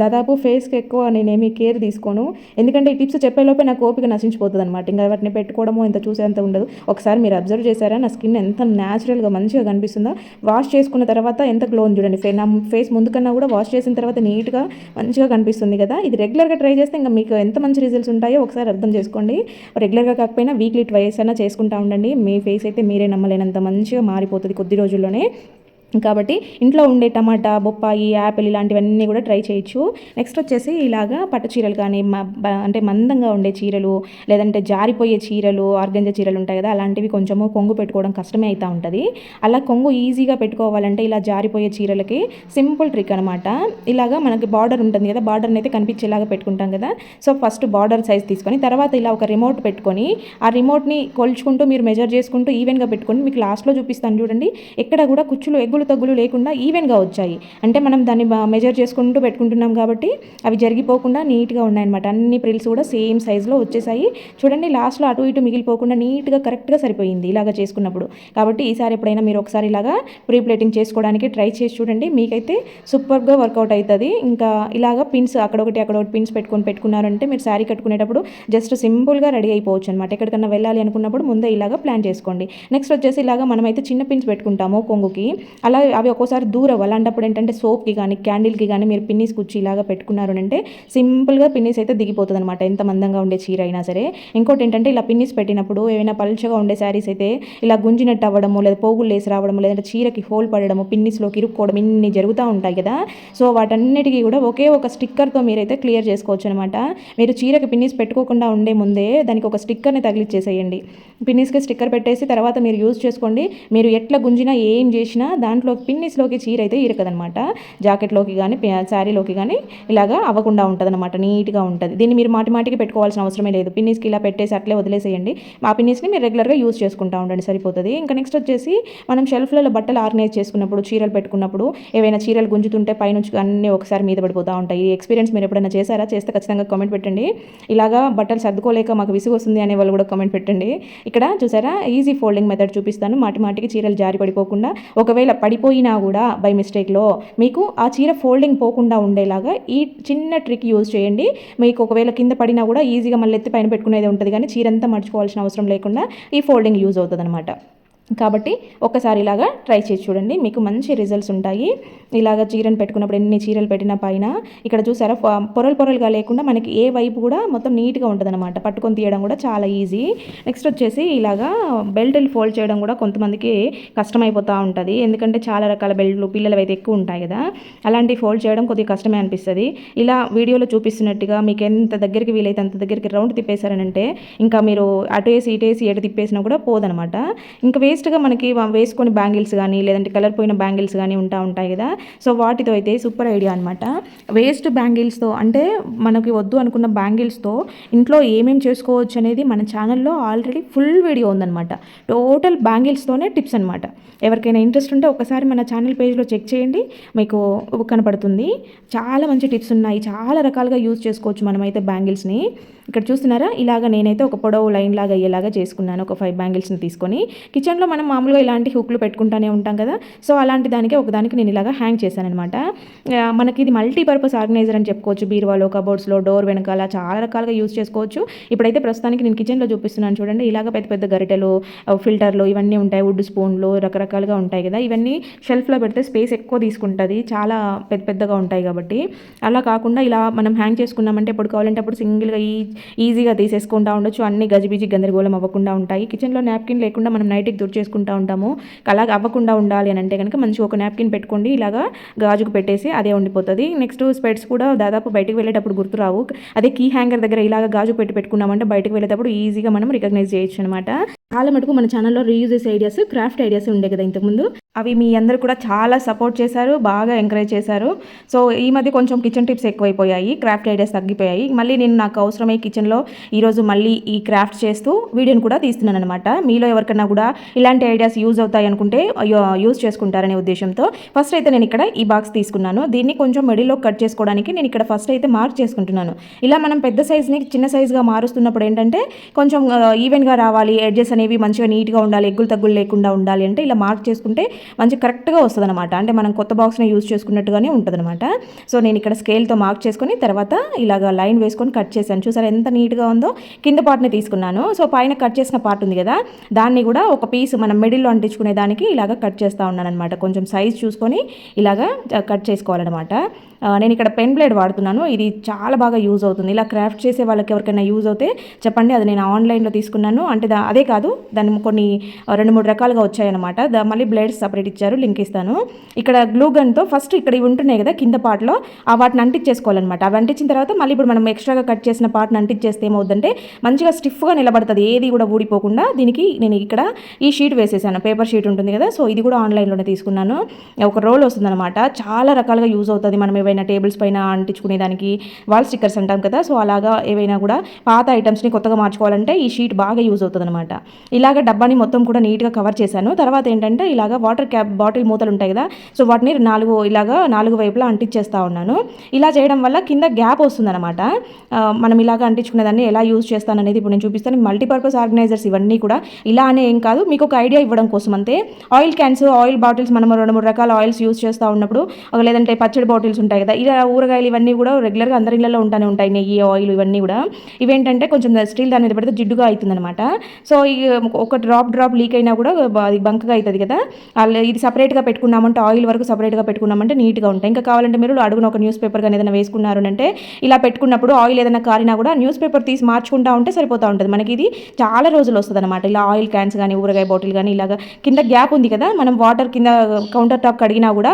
దాదాపు ఫేస్కి ఎక్కువ నేనేమి కేర్ తీసుకోను, ఎందుకంటే ఈ టిప్స్ చెప్పేలోపే నాకు ఓపిక నశించిపోతుంది అనమాట. ఇంకా వాటిని పెట్టుకోవడము ఇంత చూసేంత ఉండదు. ఒకసారి మీరు అబ్జర్వ్ చేశారా నా స్కిన్ ఎంత న్యాచురల్గా మంచిగా కనిపిస్తుందో? వాష్ చేసుకున్న తర్వాత ఎంత గ్లో ఉంది చూడండి. నా ఫేస్ ముందు కన్నా కూడా వాష్ చేసిన తర్వాత నీట్గా మంచిగా కనిపిస్తుంది కదా. ఇది రెగ్యులర్గా ట్రై చేస్తే ఇంకా మీకు ఎంత మంచి రిజల్ట్స్ ఉంటాయో ఒకసారి అర్థం చేసుకోండి. రెగ్యులర్గా కాకపోయినా వీక్లీ ట్వైస్ అయినా చేసుకుంటూ ఉండండి. మీ ఫేస్ అయితే మీరే నమ్మలేనంత మంచిగా మారిపోతుంది కొద్ది రోజుల్లోనే. కాబట్టి ఇంట్లో ఉండే టమాటా, బొప్పాయి, యాపిల్ ఇలాంటివన్నీ కూడా ట్రై చేయొచ్చు. నెక్స్ట్ వచ్చేసి ఇలాగా పట్టు చీరలు కానీ అంటే మందంగా ఉండే చీరలు, లేదంటే జారిపోయే చీరలు, ఆర్గంజా చీరలు ఉంటాయి కదా, అలాంటివి కొంచెము కొంగు పెట్టుకోవడం కష్టమే అవుతూ ఉంటుంది. అలా కొంగు ఈజీగా పెట్టుకోవాలంటే ఇలా జారిపోయే చీరలకి సింపుల్ ట్రిక్ అనమాట. ఇలాగా మనకి బార్డర్ ఉంటుంది కదా, బార్డర్ని అయితే కనిపించేలాగా పెట్టుకుంటాం కదా. సో ఫస్ట్ బార్డర్ సైజ్ తీసుకొని తర్వాత ఇలా ఒక రిమోట్ పెట్టుకొని ఆ రిమోట్ని కొలుచుకుంటూ మీరు మెజర్ చేసుకుంటూ ఈవెన్గా పెట్టుకొని మీకు లాస్ట్లో చూపిస్తాను చూడండి, ఎక్కడ కూడా కుచ్చులు ఎగ్గులు ఎగ్గులు తగ్గులు లేకుండా ఈవెన్గా వచ్చాయి. అంటే మనం దాన్ని మెజర్ చేసుకుంటూ పెట్టుకుంటున్నాం కాబట్టి అవి జరిగిపోకుండా నీట్గా ఉన్నాయన్నమాట. అన్ని ప్రిల్స్ కూడా సేమ్ సైజులో వచ్చేసాయి. చూడండి లాస్ట్లో అటు ఇటు మిగిలిపోకుండా నీట్గా కరెక్ట్గా సరిపోయింది ఇలాగా చేసుకున్నప్పుడు. కాబట్టి ఈసారి ఎప్పుడైనా మీరు ఒకసారి ఇలాగా ప్రీ ప్లేటింగ్ చేసుకోవడానికి ట్రై చేసి చూడండి, మీకైతే సూపర్గా వర్కౌట్ అవుతుంది. ఇంకా ఇలాగ పిన్స్ అక్కడొకటి పిన్స్ పెట్టుకున్నారంటే మీరు శారీ కట్టుకునేటప్పుడు జస్ట్ సింపుల్గా రెడీ అయిపోవచ్చు అనమాట. ఎక్కడికన్నా వెళ్ళాలి అనుకున్నప్పుడు ముందే ఇలాగ ప్లాన్ చేసుకోండి. నెక్స్ట్ వచ్చేసి ఇలాగ మనమైతే చిన్న పిన్స్ పెట్టుకుంటాము కొంగుకి, అలా అవి ఒక్కోసారి దూరం. అలాంటప్పుడు ఏంటంటే సోప్కి కానీ క్యాండిల్కి కానీ మీరు పిన్నిస్ కుచ్చి ఇలాగ పెట్టుకున్నారు అంటే సింపుల్గా పిన్నిస్ అయితే దిగిపోతుంది అనమాట, ఎంత మందంగా ఉండే చీర అయినా సరే. ఇంకోటి ఏంటంటే ఇలా పిన్నిస్ పెట్టినప్పుడు ఏమైనా పలుచగా ఉండే శారీస్ అయితే ఇలా గుంజినట్టు అవ్వడము, లేదా పోగులు లేసి రావడము, లేదంటే చీరకి హోల్ పడడము, పిన్నిస్లోకి ఇరుక్కోవడం, ఇన్ని జరుగుతూ ఉంటాయి కదా. సో వాటన్నిటికీ కూడా ఒకే ఒక స్టిక్కర్తో మీరైతే క్లియర్ చేసుకోవచ్చు అనమాట. మీరు చీరకి పిన్నిస్ పెట్టుకోకుండా ఉండే ముందే దానికి ఒక స్టిక్కర్ని తగిలిచ్చేసేయండి. పిన్నిస్కి స్టిక్కర్ పెట్టేసి తర్వాత మీరు యూజ్ చేసుకోండి. మీరు ఎట్లా గుంజినా ఏం చేసినా దాంట్లో పిన్నిస్లోకి చీర అయితే ఇరకదనమాట. జాకెట్లోకి కానీ శారీలోకి కానీ ఇలాగా అవ్వకుండా ఉంటుంది అనమాట, నీట్గా ఉంటుంది. దీన్ని మీరు మాటికి పెట్టుకోవాల్సిన అవసరమే లేదు. పిన్నిస్కి ఇలా పెట్టేసి అట్లే వదిలేసేయండి. ఆ పిన్నిస్ని మీరు రెగ్యులర్గా యూజ్ చేసుకుంటూ ఉండండి, సరిపోతుంది. ఇంకా నెక్స్ట్ వచ్చేసి మనం షెల్ఫ్లలో బట్టలు ఆర్గనైజ్ చేసుకున్నప్పుడు, చీరలు పెట్టుకున్నప్పుడు ఏవైనా చీరలు గుంజుతుంటే పైనుంచి అన్నీ ఒకసారి మీద పడిపోతూ ఉంటాయి. ఈ ఎక్స్పీరియన్స్ మీరు ఎప్పుడైనా చేశారా? చేస్తే ఖచ్చితంగా కామెంట్ పెట్టండి. ఇలాగా బట్టలు సర్దుకోలేక మాకు విసుగు వస్తుంది అనే వాళ్ళు కూడా కామెంట్ పెట్టండి. ఇక్కడ చూసారా, ఈజీ ఫోల్డింగ్ మెథడ్ చూపిస్తాను. మాటికి చీరలు జారి పడిపోకుండా, ఒకవేళ పడిపోయినా కూడా బై మిస్టేక్లో మీకు ఆ చీర ఫోల్డింగ్ పోకుండా ఉండేలాగా ఈ చిన్న ట్రిక్ యూజ్ చేయండి. మీకు ఒకవేళ కింద పడినా కూడా ఈజీగా మళ్ళీ ఎత్తి పైన పెట్టుకునేది ఉంటుంది, కానీ చీర అంతా మర్చుకోవాల్సిన అవసరం లేకుండా ఈ ఫోల్డింగ్ యూజ్ అవుతుంది అనమాట. కాబట్టి ఒక్కసారి ఇలాగా ట్రై చేసి చూడండి, మీకు మంచి రిజల్ట్స్ ఉంటాయి. ఇలాగ చీరను పెట్టుకున్నప్పుడు ఎన్ని చీరలు పెట్టిన పైన ఇక్కడ చూసారా పొరలుగా లేకుండా మనకి ఏ వైపు కూడా మొత్తం నీట్గా ఉంటుంది అనమాట. పట్టుకొని తీయడం కూడా చాలా ఈజీ. నెక్స్ట్ వచ్చేసి ఇలాగా బెల్ట్లు ఫోల్డ్ చేయడం కూడా కొంతమందికి కష్టమైపోతూ ఉంటుంది, ఎందుకంటే చాలా రకాల బెల్ట్లు పిల్లలు అయితే ఎక్కువ ఉంటాయి కదా. అలాంటి ఫోల్డ్ చేయడం కొద్దిగా కష్టమే అనిపిస్తుంది. ఇలా వీడియోలో చూపిస్తున్నట్టుగా మీకు ఎంత దగ్గరికి వీలైతే అంత దగ్గరికి రౌండ్ తిప్పేశారనంటే ఇంకా మీరు అటేసి ఇటేసి ఎటు తిప్పేసినా కూడా పోదనమాట. ఇంకా వేస్ట్గా మనకి వేసుకొని బ్యాంగిల్స్ కానీ లేదంటే కలర్ పోయిన బ్యాంగిల్స్ కానీ ఉంటాయి కదా. సో వాటితో అయితే సూపర్ ఐడియా అనమాట. వేస్ట్ బ్యాంగిల్స్తో అంటే మనకి వద్దు అనుకున్న బ్యాంగిల్స్తో ఇంట్లో ఏమేమి చేసుకోవచ్చు అనేది మన ఛానల్లో ఆల్రెడీ ఫుల్ వీడియో ఉందన్నమాట. టోటల్ బ్యాంగిల్స్తోనే టిప్స్ అనమాట. ఎవరికైనా ఇంట్రెస్ట్ ఉంటే ఒకసారి మన ఛానల్ పేజ్లో చెక్ చేయండి, మీకు కనపడుతుంది. చాలా మంచి టిప్స్ ఉన్నాయి, చాలా రకాలుగా యూజ్ చేసుకోవచ్చు మనమైతే బ్యాంగిల్స్ని. ఇక్కడ చూస్తున్నారా, ఇలాగ నేనైతే ఒక పొడవు లైన్ లాగా అయ్యేలాగా చేసుకున్నాను. ఒక 5 బ్యాంగిల్స్ని తీసుకొని కిచెన్లో మనం మామూలుగా ఇలాంటి హుక్లు పెట్టుకుంటూనే ఉంటాం కదా. సో అలాంటి దానికి ఒకదానికి నేను ఇలాగ హ్యాంగ్ చేశాను అనమాట. మనకి ఇది మల్టీపర్పస్ ఆర్గనైజర్ అని చెప్పుకోవచ్చు. బీరువాలో, కబోర్డ్స్లో, డోర్ వెనకాల చాలా రకాలుగా యూజ్ చేసుకోవచ్చు. ఇప్పుడైతే ప్రస్తుతానికి నేను కిచెన్లో చూపిస్తున్నాను చూడండి. ఇలాగ పెద్ద గరిటెలు, ఫిల్టర్లు ఇవన్నీ ఉంటాయి, వుడ్ స్పూన్లు రకరకాలుగా ఉంటాయి కదా. ఇవన్నీ షెల్ఫ్లో పెడితే స్పేస్ ఎక్కువ తీసుకుంటుంది, చాలా పెద్దగా ఉంటాయి కాబట్టి. అలా కాకుండా ఇలా మనం హ్యాంగ్ చేసుకున్నామంటే ఎప్పుడు కావాలంటే అప్పుడు సింగిల్గా ఈజీగా తీసేసుకుంటూ ఉండొచ్చు. అన్ని గజిబిజి గందరగోళం అవ్వకుండా ఉంటాయి. కిచెన్లో నాప్కిన్ లేకుండా మనం నైట్కి తుడిచేసుకుంటూ ఉంటాము. అలాగ అవ్వకుండా ఉండాలి అని అంటే కనుక మంచిగా ఒక నాప్కిన్ పెట్టుకోండి, ఇలాగా గాజుకు పెట్టేసి అదే ఉండిపోతుంది. నెక్స్ట్ స్పెట్స్ కూడా దాదాపు బయటకు వెళ్ళేటప్పుడు గుర్తురావు. అదే కీ హ్యాంగర్ దగ్గర ఇలాగ గాజు పెట్టుకున్నామంటే బయటకు వెళ్ళేటప్పుడు ఈజీగా మనం రికగ్నైజ్ చేయొచ్చు అనమాట. చాలా మటుకు మన ఛానల్లో రీయూజెస్ ఐడియాస్, క్రాఫ్ట్ ఐడియాస్ ఉండే కదా ఇంతకుముందు. అవి మీ అందరూ కూడా చాలా సపోర్ట్ చేశారు, బాగా ఎంకరేజ్ చేశారు. సో ఈ మధ్య కొంచెం కిచెన్ టిప్స్ ఎక్కువైపోయాయి, క్రాఫ్ట్ ఐడియాస్ తగ్గిపోయాయి. మళ్ళీ నేను నాకు అవసరమై కిచెన్లో ఈరోజు మళ్ళీ ఈ క్రాఫ్ట్ చేస్తూ వీడియోని కూడా తీస్తున్నాను అనమాట. మీలో ఎవరికైనా కూడా ఇలాంటి ఐడియాస్ యూజ్ అవుతాయి అనుకుంటే యూజ్ చేసుకుంటారనే ఉద్దేశంతో ఫస్ట్ అయితే నేను ఇక్కడ ఈ బాక్స్ తీసుకున్నాను. దీన్ని కొంచెం మిడిల్లో కట్ చేసుకోవడానికి నేను ఇక్కడ ఫస్ట్ అయితే మార్క్ చేసుకుంటున్నాను. ఇలా మనం పెద్ద సైజ్ని చిన్న సైజ్గా మారుస్తున్నప్పుడు ఏంటంటే కొంచెం ఈవెన్గా రావాలి, ఎడ్జెస్ అనేవి మంచిగా నీట్గా ఉండాలి, ఎగ్గులు తగ్గులు లేకుండా ఉండాలి అంటే ఇలా మార్క్ చేసుకుంటే మంచి కరెక్ట్గా వస్తుంది అనమాట. అంటే మనం కొత్త బాక్స్ని యూజ్ చేసుకున్నట్టుగానే ఉంటుంది అనమాట. సో నేను ఇక్కడ స్కేల్తో మార్క్ చేసుకొని తర్వాత ఇలాగ లైన్ వేసుకొని కట్ చేశాను. చూసారా ఎంత నీట్గా ఉందో. కింద పార్ట్ని తీసుకున్నాను. సో పైన కట్ చేసిన పార్ట్ ఉంది కదా, దాన్ని కూడా ఒక పీస్ మనం మిడిల్లో అంటించుకునే దానికి ఇలాగ కట్ చేస్తూ ఉన్నాను అనమాట. కొంచెం సైజ్ చూసుకొని ఇలాగా కట్ చేసుకోవాలన్నమాట. నేను ఇక్కడ పెన్ బ్లేడ్ వాడుతున్నాను, ఇది చాలా బాగా యూజ్ అవుతుంది. ఇలా క్రాఫ్ట్ చేసే వాళ్ళకి ఎవరికైనా యూజ్ అవుతే చెప్పండి. అది నేను ఆన్లైన్లో తీసుకున్నాను. అంటే అదే కాదు, దాన్ని కొన్ని 2-3 రకాలుగా వచ్చాయన్నమాట. మళ్ళీ బ్లేడ్స్ సపరేట్ ఇచ్చారు, లింక్ ఇస్తాను. ఇక్కడ గ్లూ గన్తో ఫస్ట్ ఇక్కడ ఇవి ఉంటున్నాయి కదా కింద పార్ట్లో, వాటిని అంటించేసుకోవాలన్నమాట. అవి అంటించిన తర్వాత మళ్ళీ ఇప్పుడు మనం ఎక్స్ట్రాగా కట్ చేసిన పార్ట్ని అంటించేస్తే ఏమవుతుందంటే మంచిగా స్టిఫ్గా నిలబడుతుంది, ఏది కూడా ఊడిపోకుండా. దీనికి నేను ఇక్కడ ఈ షీట్ వేసేసాను, పేపర్ షీట్ ఉంటుంది కదా. సో ఇది కూడా ఆన్లైన్లోనే తీసుకున్నాను. ఒక రోల్ వస్తుందన్నమాట, చాలా రకాలుగా యూజ్ అవుతుంది. మనం ఏవైనా టేబుల్స్ పైన అంటించుకునేదానికి, వాల్ స్టిక్కర్స్ అంటాం కదా. సో అలాగా ఏవైనా కూడా పాత ఐటమ్స్ని కొత్తగా మార్చుకోవాలంటే ఈ షీట్ బాగా యూజ్ అవుతుంది అనమాట. ఇలాగ డబ్బాని మొత్తం కూడా నీట్గా కవర్ చేశాను. తర్వాత ఏంటంటే ఇలాగ వాటర్ క్యాప్ బాటిల్ మూతలు ఉంటాయి కదా, సో వాటిని నాలుగు వైపులా అంటించేస్తూ ఉన్నాను. ఇలా చేయడం వల్ల కింద గ్యాప్ వస్తుందన్నమాట. మనం ఇలాగ అంటించుకునేదాన్ని ఎలా యూజ్ చేస్తాననేది ఇప్పుడు నేను చూపిస్తాను. మల్టీపర్పస్ ఆర్గనైజర్స్ ఇవన్నీ కూడా ఇలా అనే ఏం కాదు, మీకు ఒక ఐడియా ఇవ్వడం కోసం అంతే. ఆయిల్ క్యాన్స్, ఆయిల్ బాటిల్స్ మనం 2-3 రకాల ఆయిల్స్ యూజ్ చేస్తూ ఉన్నప్పుడు, లేదంటే పచ్చడి బాటిల్స్ ఉంటాయి కదా, ఇలా ఊరగాయలు ఇవన్నీ కూడా రెగ్యులర్గా అందరి ఇళ్ళలో ఉంటానే ఉంటాయి. నెయ్యి, ఆయిల్ ఇవన్నీ కూడా ఇవేంటంటే కొంచెం స్టీల్ దాని మీద పెడితే జిడ్డుగా అవుతుందన్నమాట. సో ఒక డ్రాప్ లీక్ అయినా కూడా అది బంకగా అవుతుంది కదా, ఇది సపరేట్గా పెట్టుకున్నామంటే, ఆయిల్ వరకు సపరేట్గా పెట్టుకున్నామంటే నీట్గా ఉంటాయి. ఇంకా కావాలంటే మీరు అడుగున ఒక న్యూస్ పేపర్ కానీ ఏదైనా వేసుకున్నారు అంటే ఇలా పెట్టుకున్నప్పుడు ఆయిల్ ఏదైనా కారినా కూడా న్యూస్ పేపర్ తీసి మార్చుకుంటూ ఉంటే సరిపోతూ ఉంటుంది. మనకి ఇది చాలా రోజులు వస్తుంది అనమాట. ఇలా ఆయిల్ క్యాన్స్ కానీ, ఊరగాయ బాటిల్ కానీ ఇలాగ కింద గ్యాప్ ఉంది కదా, మనం వాటర్ కింద కౌంటర్ టాప్ కడిగినా కూడా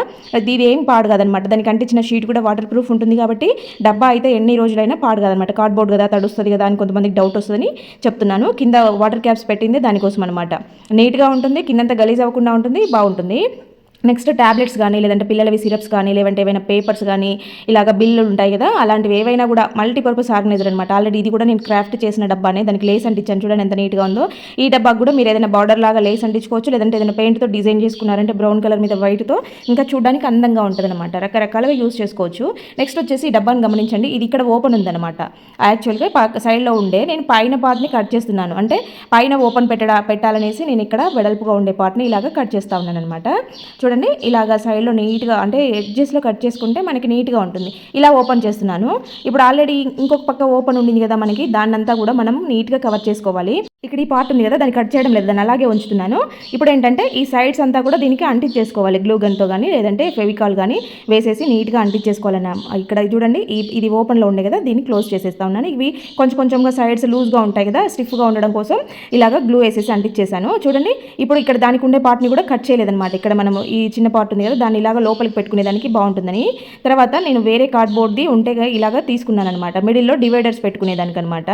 ఇది ఏం పాడు కాదనమాట. దానికి అంటించిన షీట్ కూడా వాటర్ ప్రూఫ్ ఉంటుంది కాబట్టి డబ్బా అయితే ఎన్ని రోజులైనా పాడు కాదనమాట. కార్డ్బోర్డ్ కదా, తడుస్తుంది కదా అని కొంతమందికి డౌట్ వస్తుందని చెప్తున్నాను. కింద వాటర్ క్యాప్స్ పెట్టింది దానికోసం అనమాట. నీట్గా ఉంటుంది, కిందంతా గలీజ్ అవ్వకుండా ఉంటుంది, బాగుంటుంది. నెక్స్ట్ ట్యాబ్లెట్స్ కానీ, లేదంటే పిల్లలవి సిరప్స్ కానీ, లేదంటే ఏమైనా పేపర్స్ కానీ, ఇలాగ బిల్లులు ఉంటాయి కదా, అలాంటివి ఏవైనా కూడా మల్టీపర్పస్ ఆర్గనైజర్ అనమాట. ఆల్రెడీ ఇది కూడా నేను క్రాఫ్ట్ చేసిన డబ్బానే, దానికి లేస్ అంటించాను చూడండి ఎంత నీట్గా ఉందో. ఈ డబ్బాకు కూడా మీరు ఏదైనా బార్డర్ లాగా లేస్ అంటించుకోవచ్చు, లేదంటే ఏదైనా పెయింట్తో డిజైన్ చేసుకున్నారంటే బ్రౌన్ కలర్ మీద వైట్తో ఇంకా చూడడానికి అందంగా ఉంటుంది అనమాట. రకరకాలుగా యూజ్ చేసుకోవచ్చు. నెక్స్ట్ వచ్చేసి ఈ డబ్బాని గమనించండి, ఇది ఇక్కడ ఓపెన్ ఉందన్నమాట. యాక్చువల్గా సైడ్లో ఉండే నేను పైన పార్ట్ని కట్ చేస్తున్నాను, అంటే పైన ఓపెన్ పెట్టాలనేసి నేను ఇక్కడ వెడల్పుగా ఉండే పార్ట్ని ఇలాగ కట్ చేస్తూ ఉన్నాను అనమాట. చూడండి ఇలాగ సైడ్లో నీట్గా, అంటే ఎడ్జెస్లో కట్ చేసుకుంటే మనకి నీట్గా ఉంటుంది. ఇలా ఓపెన్ చేస్తున్నాను. ఇప్పుడు ఆల్రెడీ ఇంకొక పక్క ఓపెన్ ఉండింది కదా మనకి, దాన్నంతా కూడా మనం నీట్గా కవర్ చేసుకోవాలి. ఇక్కడ ఈ పార్ట్ ఉంది కదా, దాన్ని కట్ చేయడం లేదు, దాన్ని అలాగే ఉంచుతున్నాను. ఇప్పుడు ఏంటంటే ఈ సైడ్స్ అంతా కూడా దీనికి అంటించేసుకోవాలి, గ్లూ గన్తో కానీ లేదంటే ఫెవికాల్ కానీ వేసేసి నీట్గా అంటించేసుకోవాలన్న. ఇక్కడ చూడండి ఇది ఓపెన్లో ఉండే కదా, దీన్ని క్లోజ్ చేసేస్తా ఉన్నాను. ఇవి కొంచెంగా సైడ్స్ లూజ్గా ఉంటాయి కదా, స్టిఫ్గా ఉండడం కోసం ఇలాగ గ్లూ వేసేసి అంటించేసాను. చూడండి ఇప్పుడు ఇక్కడ దానికి ఉండే పార్ట్ని కూడా కట్ చేయలేదన్నమాట. ఇక్కడ మనం ఈ చిన్న పార్ట్ ఉంది కదా, దాన్ని ఇలాగ లోపలికి పెట్టుకునేదానికి బాగుంటుందని తర్వాత నేను వేరే కార్డ్బోర్డ్ది ఉంటే ఇలాగ తీసుకున్నాను అనమాట. మిడిల్లో డివైడర్స్ పెట్టుకునేదానికి అనమాట.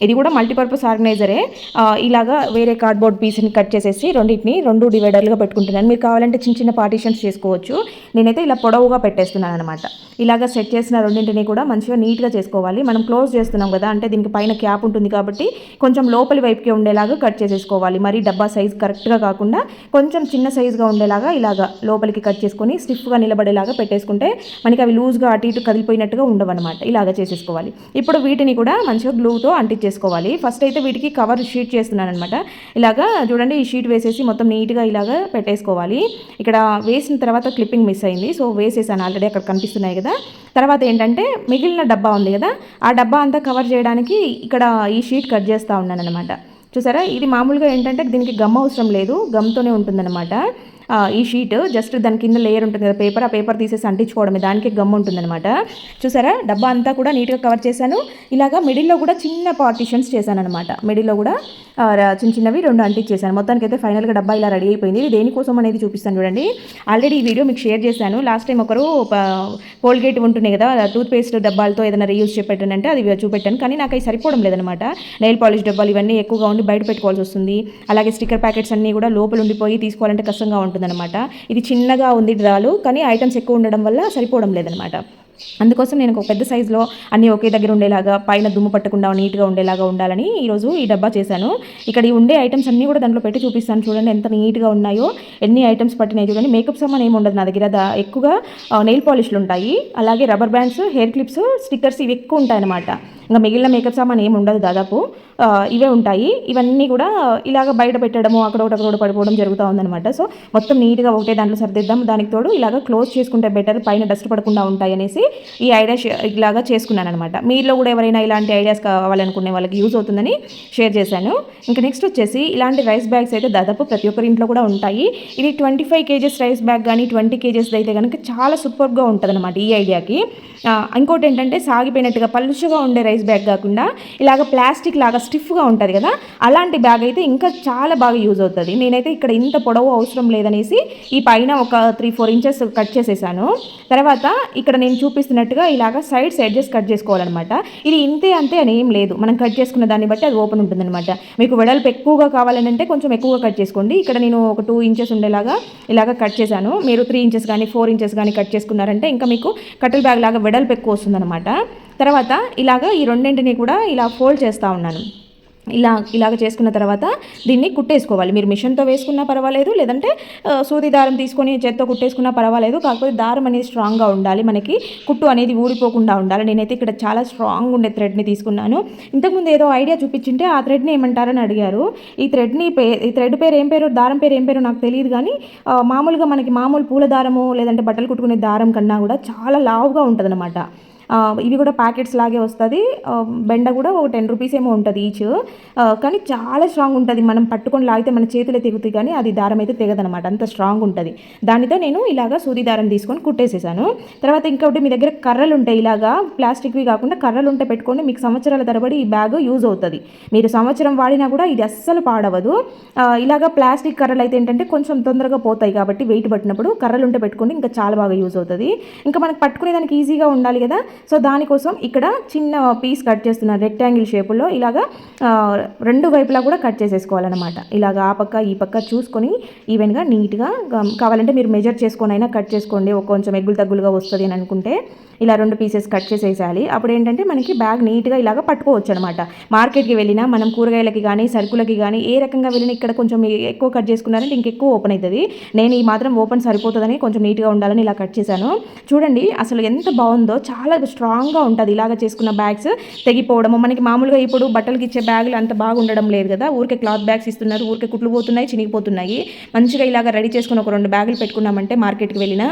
ఇది కూడా మల్టీపర్పస్ ఆర్గనైజరే. ఇలాగా వేరే కార్డ్బోర్డ్ పీస్ని కట్ చేసేసి రెండు డివైడర్లుగా పెట్టుకుంటున్నాను. మీరు కావాలంటే చిన్న చిన్న పార్టీషన్స్ చేసుకోవచ్చు. నేనైతే ఇలా పొడవుగా పెట్టేస్తున్నాను అనమాట. ఇలాగ సెట్ చేసిన రెండింటిని కూడా మంచిగా నీట్గా చేసుకోవాలి. మనం క్లోజ్ చేస్తున్నాం కదా, అంటే దీనికి పైన క్యాప్ ఉంటుంది కాబట్టి కొంచెం లోపలి వైపుకి ఉండేలాగా కట్ చేసేసుకోవాలి. మరి డబ్బా సైజ్ కరెక్ట్గా కాకుండా కొంచెం చిన్న సైజుగా ఉండేలాగా ఇలాగా లోపలికి కట్ చేసుకొని స్టిఫ్గా నిలబడేలాగా పెట్టేసుకుంటే మనకి అవి లూజ్గా అటు ఇటు కదిలిపోయినట్టుగా ఉండవన్నమాట. ఇలాగ చేసేసుకోవాలి. ఇప్పుడు వీటిని కూడా మంచిగా గ్లూతో అంటించేసుకోవాలి. ఫస్ట్ అయితే వీటికి కవర్ షీట్ చేస్తున్నాను అనమాట. ఇలాగా చూడండి, ఈ షీట్ వేసేసి మొత్తం నీట్గా ఇలాగా పెట్టేసుకోవాలి. ఇక్కడ వేసిన తర్వాత క్లిప్పింగ్ మిస్ అయింది, సో వేసేసాను ఆల్రెడీ, అక్కడ కనిపిస్తున్నాయి కదా. తర్వాత ఏంటంటే మిగిలిన డబ్బా ఉంది కదా, ఆ డబ్బా అంతా కవర్ చేయడానికి ఇక్కడ ఈ షీట్ కట్ చేస్తూ ఉన్నాను అనమాట. చూసారా, ఇది మామూలుగా ఏంటంటే దీనికి గమ్ అవసరం లేదు, గమ్తోనే ఉంటుందన్నమాట. ఈ షీట్ జస్ట్ దాని కింద లేయర్ ఉంటుంది కదా పేపర్, ఆ పేపర్ తీసేసి అంటించుకోవడమే, దానికి గమ్ ఉంటుందన్నమాట. చూసారా, డబ్బా అంతా కూడా నీట్గా కవర్ చేశాను. ఇలాగా మిడిల్లో కూడా చిన్న పార్టీషన్స్ చేశాను అనమాట. మిడిల్లో కూడా చిన్నవి 2 అంటించేసాను. మొత్తానికి అయితే ఫైనల్గా డబ్బా ఇలా రెడీ అయిపోయింది. ఇది దేనికోసం అనేది చూపిస్తాను చూడండి. ఆల్రెడీ ఈ వీడియో మీకు షేర్ చేశాను. లాస్ట్ టైం ఒకరు కోల్గేట్ ఉంటున్నాయి కదా, టూత్ పేస్ట్ డబ్బాలతో ఏదైనా రీయూజ్ చేపెట్టానంటే అది చూపెట్టాను, కానీ నాకు అవి సరిపోవడం లేదనమాట. నెయిల్ పాలిష్ డబ్బాలు ఇవన్నీ ఎక్కువగా ఉండి బయట పెట్టుకోవాల్సి వస్తుంది. అలాగే స్టిక్కర్ ప్యాకెట్స్ అన్నీ కూడా లోపల ఉండిపోయి తీసుకోవాలంటే కష్టంగా ఉంటుందన్నమాట. ఇది చిన్నగా ఉంది డ్రాలు, కానీ ఐటమ్స్ ఎక్కువ ఉండడం వల్ల సరిపోవడం లేదనమాట. అందుకోసం నేను ఒక పెద్ద సైజులో అన్నీ ఒకే దగ్గర ఉండేలాగా, పైన దుమ్ము పట్టకుండా నీట్గా ఉండేలాగా ఉండాలని ఈరోజు ఈ డబ్బా చేశాను. ఇక్కడ ఈ ఉండే ఐటమ్స్ అన్నీ కూడా దాంట్లో పెట్టి చూపిస్తాను చూడండి, ఎంత నీట్గా ఉన్నాయో, ఎన్ని ఐటమ్స్ పట్టినాయి చూడండి. మేకప్ సామాన్ ఏమి ఉండదు నా దగ్గర, ఎక్కువగా నెయిల్ పాలిష్లు ఉంటాయి, అలాగే rubber bands, hair clips, stickers ఇవి ఎక్కువ ఉంటాయి అన్నమాట. ఇంకా మిగిలిన మేకప్ సామాన్ ఏమి ఉండదు, దాదాపు ఇవే ఉంటాయి. ఇవన్నీ కూడా ఇలాగ బయట పెట్టడము, అక్కడ పడిపోవడం జరుగుతూ ఉందన్నమాట. సో మొత్తం నీట్గా ఒకటే దాంట్లో సర్దిద్దాం. దానికి తోడు ఇలాగ క్లోజ్ చేసుకుంటే బెటర్, పైన డస్ట్ పడకుండా ఉంటాయి అనేసి ఈ ఐడియా ఇలాగా చేసుకున్నాను అనమాట. మీలో కూడా ఎవరైనా ఇలాంటి ఐడియాస్ కావాలనుకునే వాళ్ళకి యూజ్ అవుతుందని షేర్ చేశాను. ఇంకా నెక్స్ట్ వచ్చేసి ఇలాంటి రైస్ బ్యాగ్స్ అయితే దాదాపు ప్రతి ఒక్కరి ఇంట్లో కూడా ఉంటాయి. ఇది 25 kgs రైస్ బ్యాగ్ కానీ 20 kgs అయితే కనుక చాలా సూపర్గా ఉంటుంది అనమాట ఈ ఐడియాకి. ఇంకోటి ఏంటంటే సాగిపోయినట్టుగా పలుచగా ఉండే రైస్ బ్యాగ్ కాకుండా ఇలాగ ప్లాస్టిక్ లాగా స్టిఫ్గా ఉంటుంది కదా, అలాంటి బ్యాగ్ అయితే ఇంకా చాలా బాగా యూజ్ అవుతుంది. నేనైతే ఇక్కడ ఇంత పొడవు అవసరం లేదనేసి ఈ పైన ఒక 3-4 ఇంచెస్ కట్ చేసేసాను. తర్వాత ఇక్కడ నేను చూపిస్తున్నట్టుగా ఇలాగ సైడ్స్ ఎడ్జెస్ కట్ చేసుకోవాలన్నమాట. ఇది ఇంతే అంతే అని ఏం లేదు, మనం కట్ చేసుకున్న దాన్ని బట్టి అది ఓపెన్ ఉంటుందన్నమాట. మీకు వెడల్పు ఎక్కువగా కావాలంటే కొంచెం ఎక్కువగా కట్ చేసుకోండి. ఇక్కడ నేను ఒక 2 ఇంచెస్ ఉండేలాగా ఇలాగ కట్ చేశాను. మీరు 3 ఇంచెస్ కానీ 4 ఇంచెస్ కానీ కట్ చేసుకున్నారంటే ఇంకా మీకు కట్టెల్ బ్యాగ్ లాగా వెడల్పు ఎక్కువ వస్తుందన్నమాట. తర్వాత ఇలాగ ఈ రెండింటిని కూడా ఇలా ఫోల్డ్ చేస్తూ ఉన్నాను. ఇలాగ చేసుకున్న తర్వాత దీన్ని కుట్టేసుకోవాలి. మీరు మిషన్తో వేసుకున్నా పర్వాలేదు, లేదంటే సూది దారం తీసుకొని చేత్తో కుట్టేసుకున్నా పర్వాలేదు. కాకపోతే దారం అనేది స్ట్రాంగ్గా ఉండాలి, మనకి కుట్టు అనేది ఊడిపోకుండా ఉండాలి. నేనైతే ఇక్కడ చాలా స్ట్రాంగ్ ఉండే థ్రెడ్ని తీసుకున్నాను. ఇంతకుముందు ఏదో ఐడియా చూపించింటే ఆ థ్రెడ్ని ఏమంటారని అడిగారు. ఈ థ్రెడ్ పేరు ఏం పేరు, దారం పేరు ఏం పేరు నాకు తెలియదు, కానీ మామూలుగా మనకి మామూలు పూల దారము లేదంటే బట్టలు కుట్టుకునే దారం కన్నా కూడా చాలా లావుగా ఉంటుంది అనమాట. ఇవి కూడా ప్యాకెట్స్ లాగే వస్తుంది. బెండ కూడా ఒక 10 రూపీస్ ఏమో ఉంటుంది ఈచ్. కానీ చాలా స్ట్రాంగ్ ఉంటుంది. మనం పట్టుకొని లాగితే మన చేతులే తెగుతాయి, కానీ అది దారం అయితే తెగదనమాట, అంత స్ట్రాంగ్ ఉంటుంది. దానితో నేను ఇలాగా సూది దారం తీసుకొని కుట్టేసేసాను. తర్వాత ఇంకొకటి, మీ దగ్గర కర్రలు ఉంటాయి, ఇలాగా ప్లాస్టిక్వి కాకుండా కర్రలు ఉంటే పెట్టుకోండి, మీకు సంవత్సరాల తరబడి ఈ బ్యాగ్ యూజ్ అవుతుంది. మీరు సంవత్సరం వాడినా కూడా ఇది అస్సలు పాడవదు. ఇలాగా ప్లాస్టిక్ కర్రలు అయితే ఏంటంటే కొంచెం తొందరగా పోతాయి, కాబట్టి వెయిట్ పట్టినప్పుడు కర్రలు ఉంటే పెట్టుకోండి, ఇంకా చాలా బాగా యూజ్ అవుతుంది. ఇంకా మనకు పట్టుకునేదానికి ఈజీగా ఉండాలి కదా. సో దానికోసం ఇక్కడ చిన్న పీస్ కట్ చేస్తున్నాను రెక్టాంగిల్ షేపులో. ఇలాగా 2 వైపులా కూడా కట్ చేసేసుకోవాలన్నమాట. ఇలాగ ఆ పక్క ఈ పక్క చూసుకొని ఈవెన్గా నీట్గా, కావాలంటే మీరు మెజర్ చేసుకొని అయినా కట్ చేసుకోండి, కొంచెం ఎగ్గులు తగ్గులుగా వస్తుంది అని అనుకుంటే ఇలా 2 పీసెస్ కట్ చేసేసాలి. అప్పుడు ఏంటంటే మనకి బ్యాగ్ నీట్గా ఇలాగ పట్టుకోవచ్చు అనమాట. మార్కెట్కి వెళ్ళినా, మనం కూరగాయలకి కానీ సరుకులకి కానీ ఏ రకంగా వెళ్ళినా ఇక్కడ కొంచెం ఎక్కువ కట్ చేసుకున్నారంటే ఇంకెక్కువ ఓపెన్ అవుతుంది. నేను ఈ మాత్రం ఓపెన్ సరిపోతుందని కొంచెం నీట్గా ఉండాలని ఇలా కట్ చేశాను. చూడండి అసలు ఎంత బాగుందో, చాలా స్ట్రాంగ్గా ఉంటుంది. ఇలాగ చేసుకున్న బ్యాగ్స్ తెగిపోవడము, మనకి మామూలుగా ఇప్పుడు బట్టలకి ఇచ్చే బ్యాగులు అంత బాగా ఉండడం లేదు కదా, ఊరికే క్లాత్ బ్యాగ్స్ ఇస్తున్నారు, ఊరికే కుట్లు పోతున్నాయి, చినిగిపోతున్నాయి. మంచిగా ఇలాగ రెడీ చేసుకుని ఒక 2 బ్యాగులు పెట్టుకున్నామంటే మార్కెట్కి వెళ్ళినా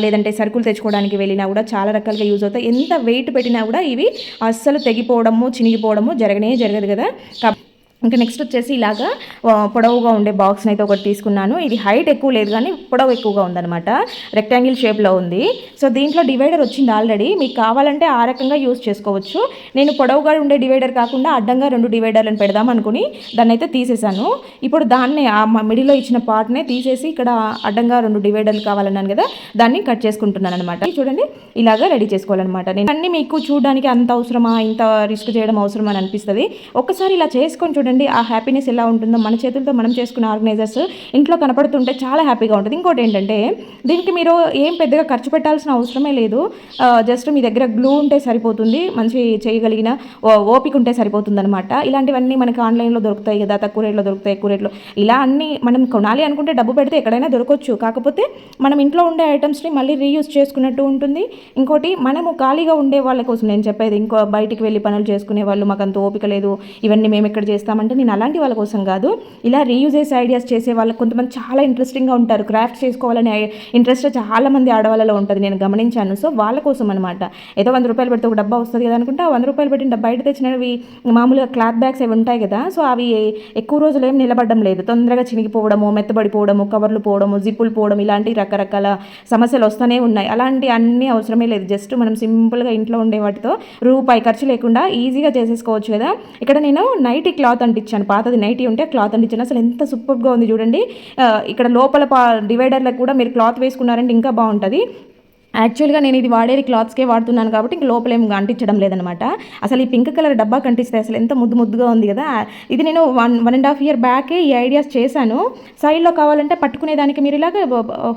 లేదంటే సరుకులు తెచ్చుకోవడానికి వెళ్ళినా కూడా చాలా రకాలుగా యూజ్ అవుతాయి. ఎంత వెయిట్ పెట్టినా కూడా ఇవి అస్సలు తెగిపోవడము చినిగిపోవడము జరగదు కదా. ఇంకా నెక్స్ట్ వచ్చేసి ఇలాగా పొడవుగా ఉండే బాక్స్ని అయితే ఒకటి తీసుకున్నాను. ఇది హైట్ ఎక్కువ లేదు కానీ పొడవు ఎక్కువగా ఉందన్నమాట, రెక్టాంగిల్ షేప్లో ఉంది. సో దీంట్లో డివైడర్ వచ్చింది ఆల్రెడీ, మీకు కావాలంటే ఆ రకంగా యూజ్ చేసుకోవచ్చు. నేను పొడవుగా ఉండే డివైడర్ కాకుండా అడ్డంగా 2 డివైడర్లను పెడదాం అనుకుని దాన్ని అయితే తీసేసాను. ఇప్పుడు దాన్ని ఆ మిడిల్లో ఇచ్చిన పార్ట్నే తీసేసి ఇక్కడ అడ్డంగా 2 డివైడర్లు కావాలన్నాను కదా, దాన్ని కట్ చేసుకుంటున్నాను అనమాట. చూడండి ఇలాగా రెడీ చేసుకోవాలన్నమాట. నేను అన్ని మీకు చూడడానికి అంత అవసరమా, ఇంత రిస్క్ చేయడం అవసరమా అని అనిపిస్తుంది. ఒక్కసారి ఇలా చేసుకొని చూడండి ఆ హ్యాపీనెస్ ఎలా ఉంటుందో. మన చేతులతో మనం చేసుకున్న ఆర్గనైజర్స్ ఇంట్లో కనపడుతుంటే చాలా హ్యాపీగా ఉంటుంది. ఇంకోటి ఏంటంటే దీనికి మీరు ఏం పెద్దగా ఖర్చు పెట్టాల్సిన అవసరమే లేదు. జస్ట్ మీ దగ్గర గ్లూ ఉంటే సరిపోతుంది, మంచి చేయగలిగిన ఓపిక ఉంటే సరిపోతుంది అనమాట. ఇలాంటివన్నీ మనకి ఆన్లైన్లో దొరుకుతాయి కదా, తక్కువ రేట్లో దొరుకుతాయి, ఎక్కువ రేట్లో. ఇలా అన్నీ మనం కొనాలి అనుకుంటే డబ్బు పెడితే ఎక్కడైనా దొరకవచ్చు. కాకపోతే మనం ఇంట్లో ఉండే ఐటమ్స్ని మళ్ళీ రీయూజ్ చేసుకున్నట్టు ఉంటుంది. ఇంకోటి మనము ఖాళీగా ఉండే వాళ్ళ కోసం నేను చెప్పేది, ఇంకో బయటికి వెళ్ళి పనులు చేసుకునే వాళ్ళు, మాకు అంత ఓపిక లేదు, ఇవన్నీ మేము ఎక్కడ చేస్తామంటే నేను అలాంటి వాళ్ళ కోసం కాదు. ఇలా రీయూజెస్ ఐడియాస్ చేసే వాళ్ళకి కొంతమంది చాలా ఇంట్రెస్టింగ్గా ఉంటారు, క్రాఫ్ట్ చేసుకోవాలనే ఇంట్రెస్ట్ చాలా మంది ఆడవాళ్ళలో ఉంటుంది, నేను గమనించాను. సో వాళ్ళ కోసం అనమాట. ఏదో 100 రూపాయలు పెడితే ఒక డబ్బా వస్తుంది కదా అనుకుంటే, ఆ 100 రూపాయలు పెట్టిన బయట తెచ్చినవి మామూలుగా క్లాత్ బ్యాగ్స్ అవి ఉంటాయి కదా, సో అవి ఎక్కువ రోజులు ఏం నిలబడడం లేదు, తొందరగా చినిగిపోవడము, మెత్తబడిపోవడము, కవర్లు పోవడము, జిప్పులు పోవడం, ఇలాంటి రకరకాల సమస్యలు వస్తూనే ఉన్నాయి. అలాంటి అన్ని అవసరమే లేదు. జస్ట్ మనం సింపుల్గా ఇంట్లో ఉండే వాటితో రూపాయి ఖర్చు లేకుండా ఈజీగా చేసేసుకోవచ్చు కదా. ఇక్కడ నేను నైటీ క్లాత్ అంటించాను, పాతది నైటీ ఉంటే క్లాత్ అంటించాను. అసలు ఎంత సూపర్గా ఉంది చూడండి. ఇక్కడ లోపల డివైడర్లకు కూడా మీరు క్లాత్ వేసుకున్నారంటే ఇంకా బాగుంటుంది. యాక్చువల్గా నేను ఇది వాడేది క్లాత్స్కే వాడుతున్నాను కాబట్టి ఇంక లోపలేం అంటించడం లేదనమాట. అసలు ఈ పింక్ కలర్ డబ్బా కంటిస్తే అసలు ఎంత ముద్దుగా ఉంది కదా. ఇది నేను 1.5 ఇయర్ బ్యాకే ఈ ఐడియాస్ చేశాను. సైడ్లో కావాలంటే పట్టుకునేదానికి మీరు ఇలాగ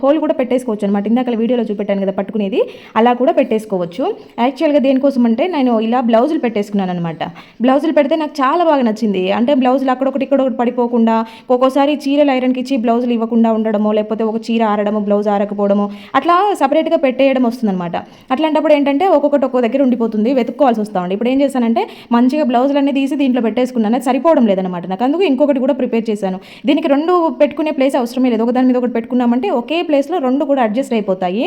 హోల్ కూడా పెట్టేసుకోవచ్చు అనమాట. ఇందాక వీడియోలో చూపెట్టాను కదా పట్టుకునేది, అలా కూడా పెట్టేసుకోవచ్చు. యాక్చువల్గా దేనికోసం అంటే నేను ఇలా బ్లౌజులు పెట్టేసుకున్నాను అనమాట. బ్లౌజులు పెడితే నాకు చాలా బాగా నచ్చింది. అంటే బ్లౌజులు అక్కడొకటి ఇక్కడొకటి పడిపోకుండా, ఒక్కోసారి చీరలు ఐరన్కి ఇచ్చి బ్లౌజులు ఇవ్వకుండా ఉండడము, లేకపోతే ఒక చీర ఆరడము, బ్లౌజ్ ఆరకపోవడము, అట్లా సపరేట్గా పెట్టేయడం వస్తుందన్నమాట. అట్లాంటప్పుడు ఏంటంటే ఒక్కొక్కటి ఒక్కో దగ్గర ఉండిపోతుంది, వెతుక్కోవాల్సి వస్తామండి. ఇప్పుడు ఏం చేశానంటే మంచిగా బ్లౌజులన్నీ తీసి దీంట్లో పెట్టేసుకున్నాను. అది సరిపోవడం లేదనమాట నాకు, అందుకు ఇంకొకటి కూడా ప్రిపేర్ చేశాను. దీనికి 2 పెట్టుకునే ప్లేస్ అవసరమే లేదు, ఒకదాని మీద ఒకటి పెట్టుకున్నామంటే ఒకే ప్లేస్లో 2 కూడా అడ్జస్ట్ అయిపోతాయి.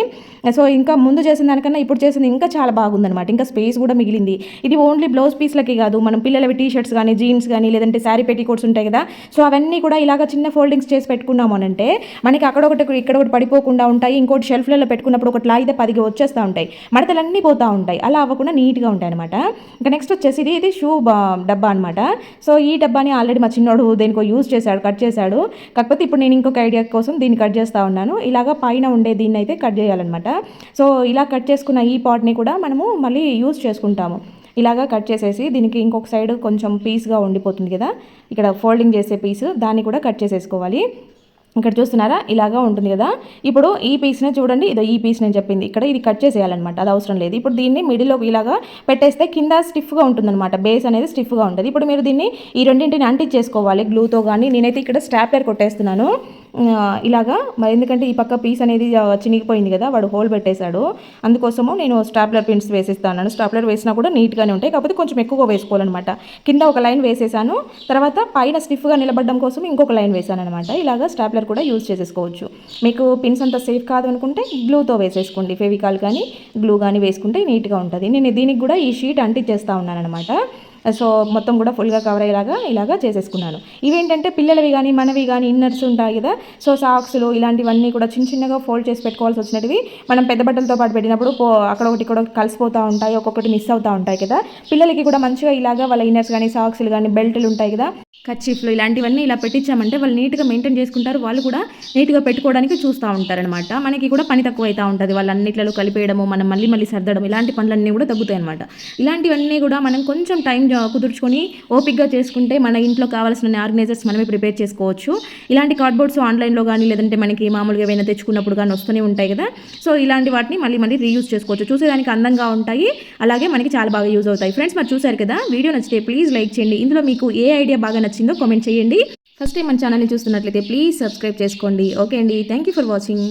సో ఇంకా ముందు చేసిన దానికన్నా ఇప్పుడు చేసింది ఇంకా చాలా బాగుందనమాట. ఇంకా స్పేస్ కూడా మిగిలింది. ఇది ఓన్లీ బ్లౌజ్ పీస్లకి కాదు, మనం పిల్లలవి టీ షర్ట్స్ కానీ, జీన్స్ కానీ, లేదంటే శారీ పెట్టికోట్స్ ఉంటాయి కదా, సో అవన్నీ కూడా ఇలాగ చిన్న ఫోల్డింగ్స్ చేసి పెట్టుకున్నాము అని అంటే మనకి అక్కడొకటి ఇక్కడ ఒకటి పడిపోకుండా ఉంటాయి. ఇంకోటి షెల్ఫ్లలో పెట్టుకున్నప్పుడు ఒకటి లాగితే 10 వచ్చేస్తూ ఉంటాయి, మడతలన్నీ పోతూ ఉంటాయి, అలా అవ్వకుండా నీట్గా ఉంటాయి అనమాట. ఇంకా నెక్స్ట్ వచ్చేసి ఇది షూ డబ్బా అనమాట. సో ఈ డబ్బాని ఆల్రెడీ మా చిన్నోడు దేనికో యూజ్ చేశాడు, కట్ చేశాడు. కాకపోతే ఇప్పుడు నేను ఇంకొక ఐడియా కోసం దీన్ని కట్ చేస్తూ ఉన్నాను. ఇలాగ పైన ఉండే దీన్ని అయితే కట్ చేయాలన్నమాట. సో ఇలా కట్ చేసుకున్న ఈ పాట్ని కూడా మనము మళ్ళీ యూజ్ చేసుకుంటాము. ఇలాగా కట్ చేసేసి దీనికి ఇంకొక సైడ్ కొంచెం పీస్గా ఉండిపోతుంది కదా, ఇక్కడ ఫోల్డింగ్ చేసే పీసు, దాన్ని కూడా కట్ చేసేసుకోవాలి. ఇక్కడ చూస్తున్నారా ఇలాగా ఉంటుంది కదా. ఇప్పుడు ఈ పీస్నే చూడండి, ఇదో ఈ పీస్ నేను చెప్పింది ఇక్కడ ఇది కట్ చేసేయాలన్నమాట, అది అవసరం లేదు. ఇప్పుడు దీన్ని మిడిల్లో ఇలాగా పెట్టేస్తే కింద స్టిఫ్గా ఉంటుందన్నమాట, బేస్ అనేది స్టిఫ్గా ఉంటుంది. ఇప్పుడు మీరు దీన్ని ఈ రెండింటిని అంటించేసుకోవాలి గ్లూతో కానీ. నేనైతే ఇక్కడ స్టాప్లర్ కొట్టేస్తున్నాను ఇలాగా, మరి ఎందుకంటే ఈ పక్క పీస్ అనేది చినిగిపోయింది కదా, వాడు హోల్ పెట్టేశాడు, అందుకోసము నేను స్టాప్లర్ పిన్స్ వేసిస్తాను. స్టాప్లర్ వేసినా కూడా నీట్గానే ఉంటాయి, కాకపోతే కొంచెం ఎక్కువగా వేసుకోవాలన్నమాట. కింద ఒక లైన్ వేసేసాను, తర్వాత పైన స్టిఫ్గా నిలబడడం కోసం ఇంకొక లైన్ వేసాను అనమాట. ఇలాగా స్టాప్లర్ కూడా యూజ్ చేసేసుకోవచ్చు. మీకు పిన్స్ అంత సేఫ్ కాదు అనుకుంటే గ్లూతో వేసేసుకోండి, ఫెవికాల్ కానీ గ్లూ కానీ వేసుకుంటే నీట్గా ఉంటుంది. నేను దీనికి కూడా ఈ షీట్ అంటించేస్తూ ఉన్నాను అనమాట. సో మొత్తం కూడా ఫుల్గా కవర్ అయ్యేలాగా ఇలాగా చేసేసుకున్నాను. ఇవేంటంటే పిల్లలవి కానీ మనవి కానీ ఇన్నర్స్ ఉంటాయి కదా, సో సాక్స్లు ఇలాంటివన్నీ కూడా చిన్న చిన్నగా ఫోల్డ్ చేసి పెట్టుకోవాల్సి వచ్చినవి మనం పెద్ద బట్టలతో పాటు పెట్టినప్పుడు అక్కడ ఒకటి కూడా కలిసిపోతూ ఉంటాయి, ఒక్కొక్కటి మిస్ అవుతూ ఉంటాయి కదా. పిల్లలకి కూడా మంచిగా ఇలాగా వాళ్ళ ఇన్నర్స్ కానీ సాక్స్లు కానీ బెల్ట్లు ఉంటాయి కదా, కర్చీఫ్లు ఇలాంటివన్నీ ఇలా పెట్టించామంటే వాళ్ళు నీట్గా మెయింటైన్ చేసుకుంటారు, వాళ్ళు కూడా నీట్గా పెట్టుకోవడానికి చూస్తూ ఉంటారనమాట. మనకి కూడా పని తక్కువ అవుతూ ఉంటుంది, వాళ్ళు అన్నిట్లలో కలిపేయడము, మనం మళ్ళీ మళ్ళీ సర్దడం, ఇలాంటి పనులన్నీ కూడా తగ్గుతాయి అనమాట. ఇలాంటివన్నీ కూడా మనం కొంచెం టైం కుదుర్చుకొని ఓపిక్గా చేసుకుంటే మన ఇంట్లో కావాల్సిన ఆర్గనైజర్స్ మనమే ప్రిపేర్ చేసుకోవచ్చు. ఇలాంటి కార్డ్బోర్డ్స్ ఆన్లైన్లో కానీ లేదంటే మనకి మామూలుగా ఏమైనా తెచ్చుకున్నప్పుడు కానీ వస్తూనే ఉంటాయి కదా, సో ఇలాంటి వాటిని మళ్ళీ మళ్ళీ రీయూజ్ చేసుకోవచ్చు. చూసేదానికి అందంగా ఉంటాయి, అలాగే మనకి చాలా బాగా యూజ్ అవుతాయి. ఫ్రెండ్స్ మరి చూసారు కదా, వీడియో నచ్చితే ప్లీజ్ లైక్ చేయండి. ఇందులో మీకు ఏ ఐడియా బాగా నచ్చిందో కామెంట్ చేయండి. ఫస్ట్ టైం మన ఛానల్ని చూస్తున్నట్లయితే ప్లీజ్ సబ్స్క్రైబ్ చేసుకోండి. ఓకే అండి, థ్యాంక్ యూ ఫర్ వాచింగ్.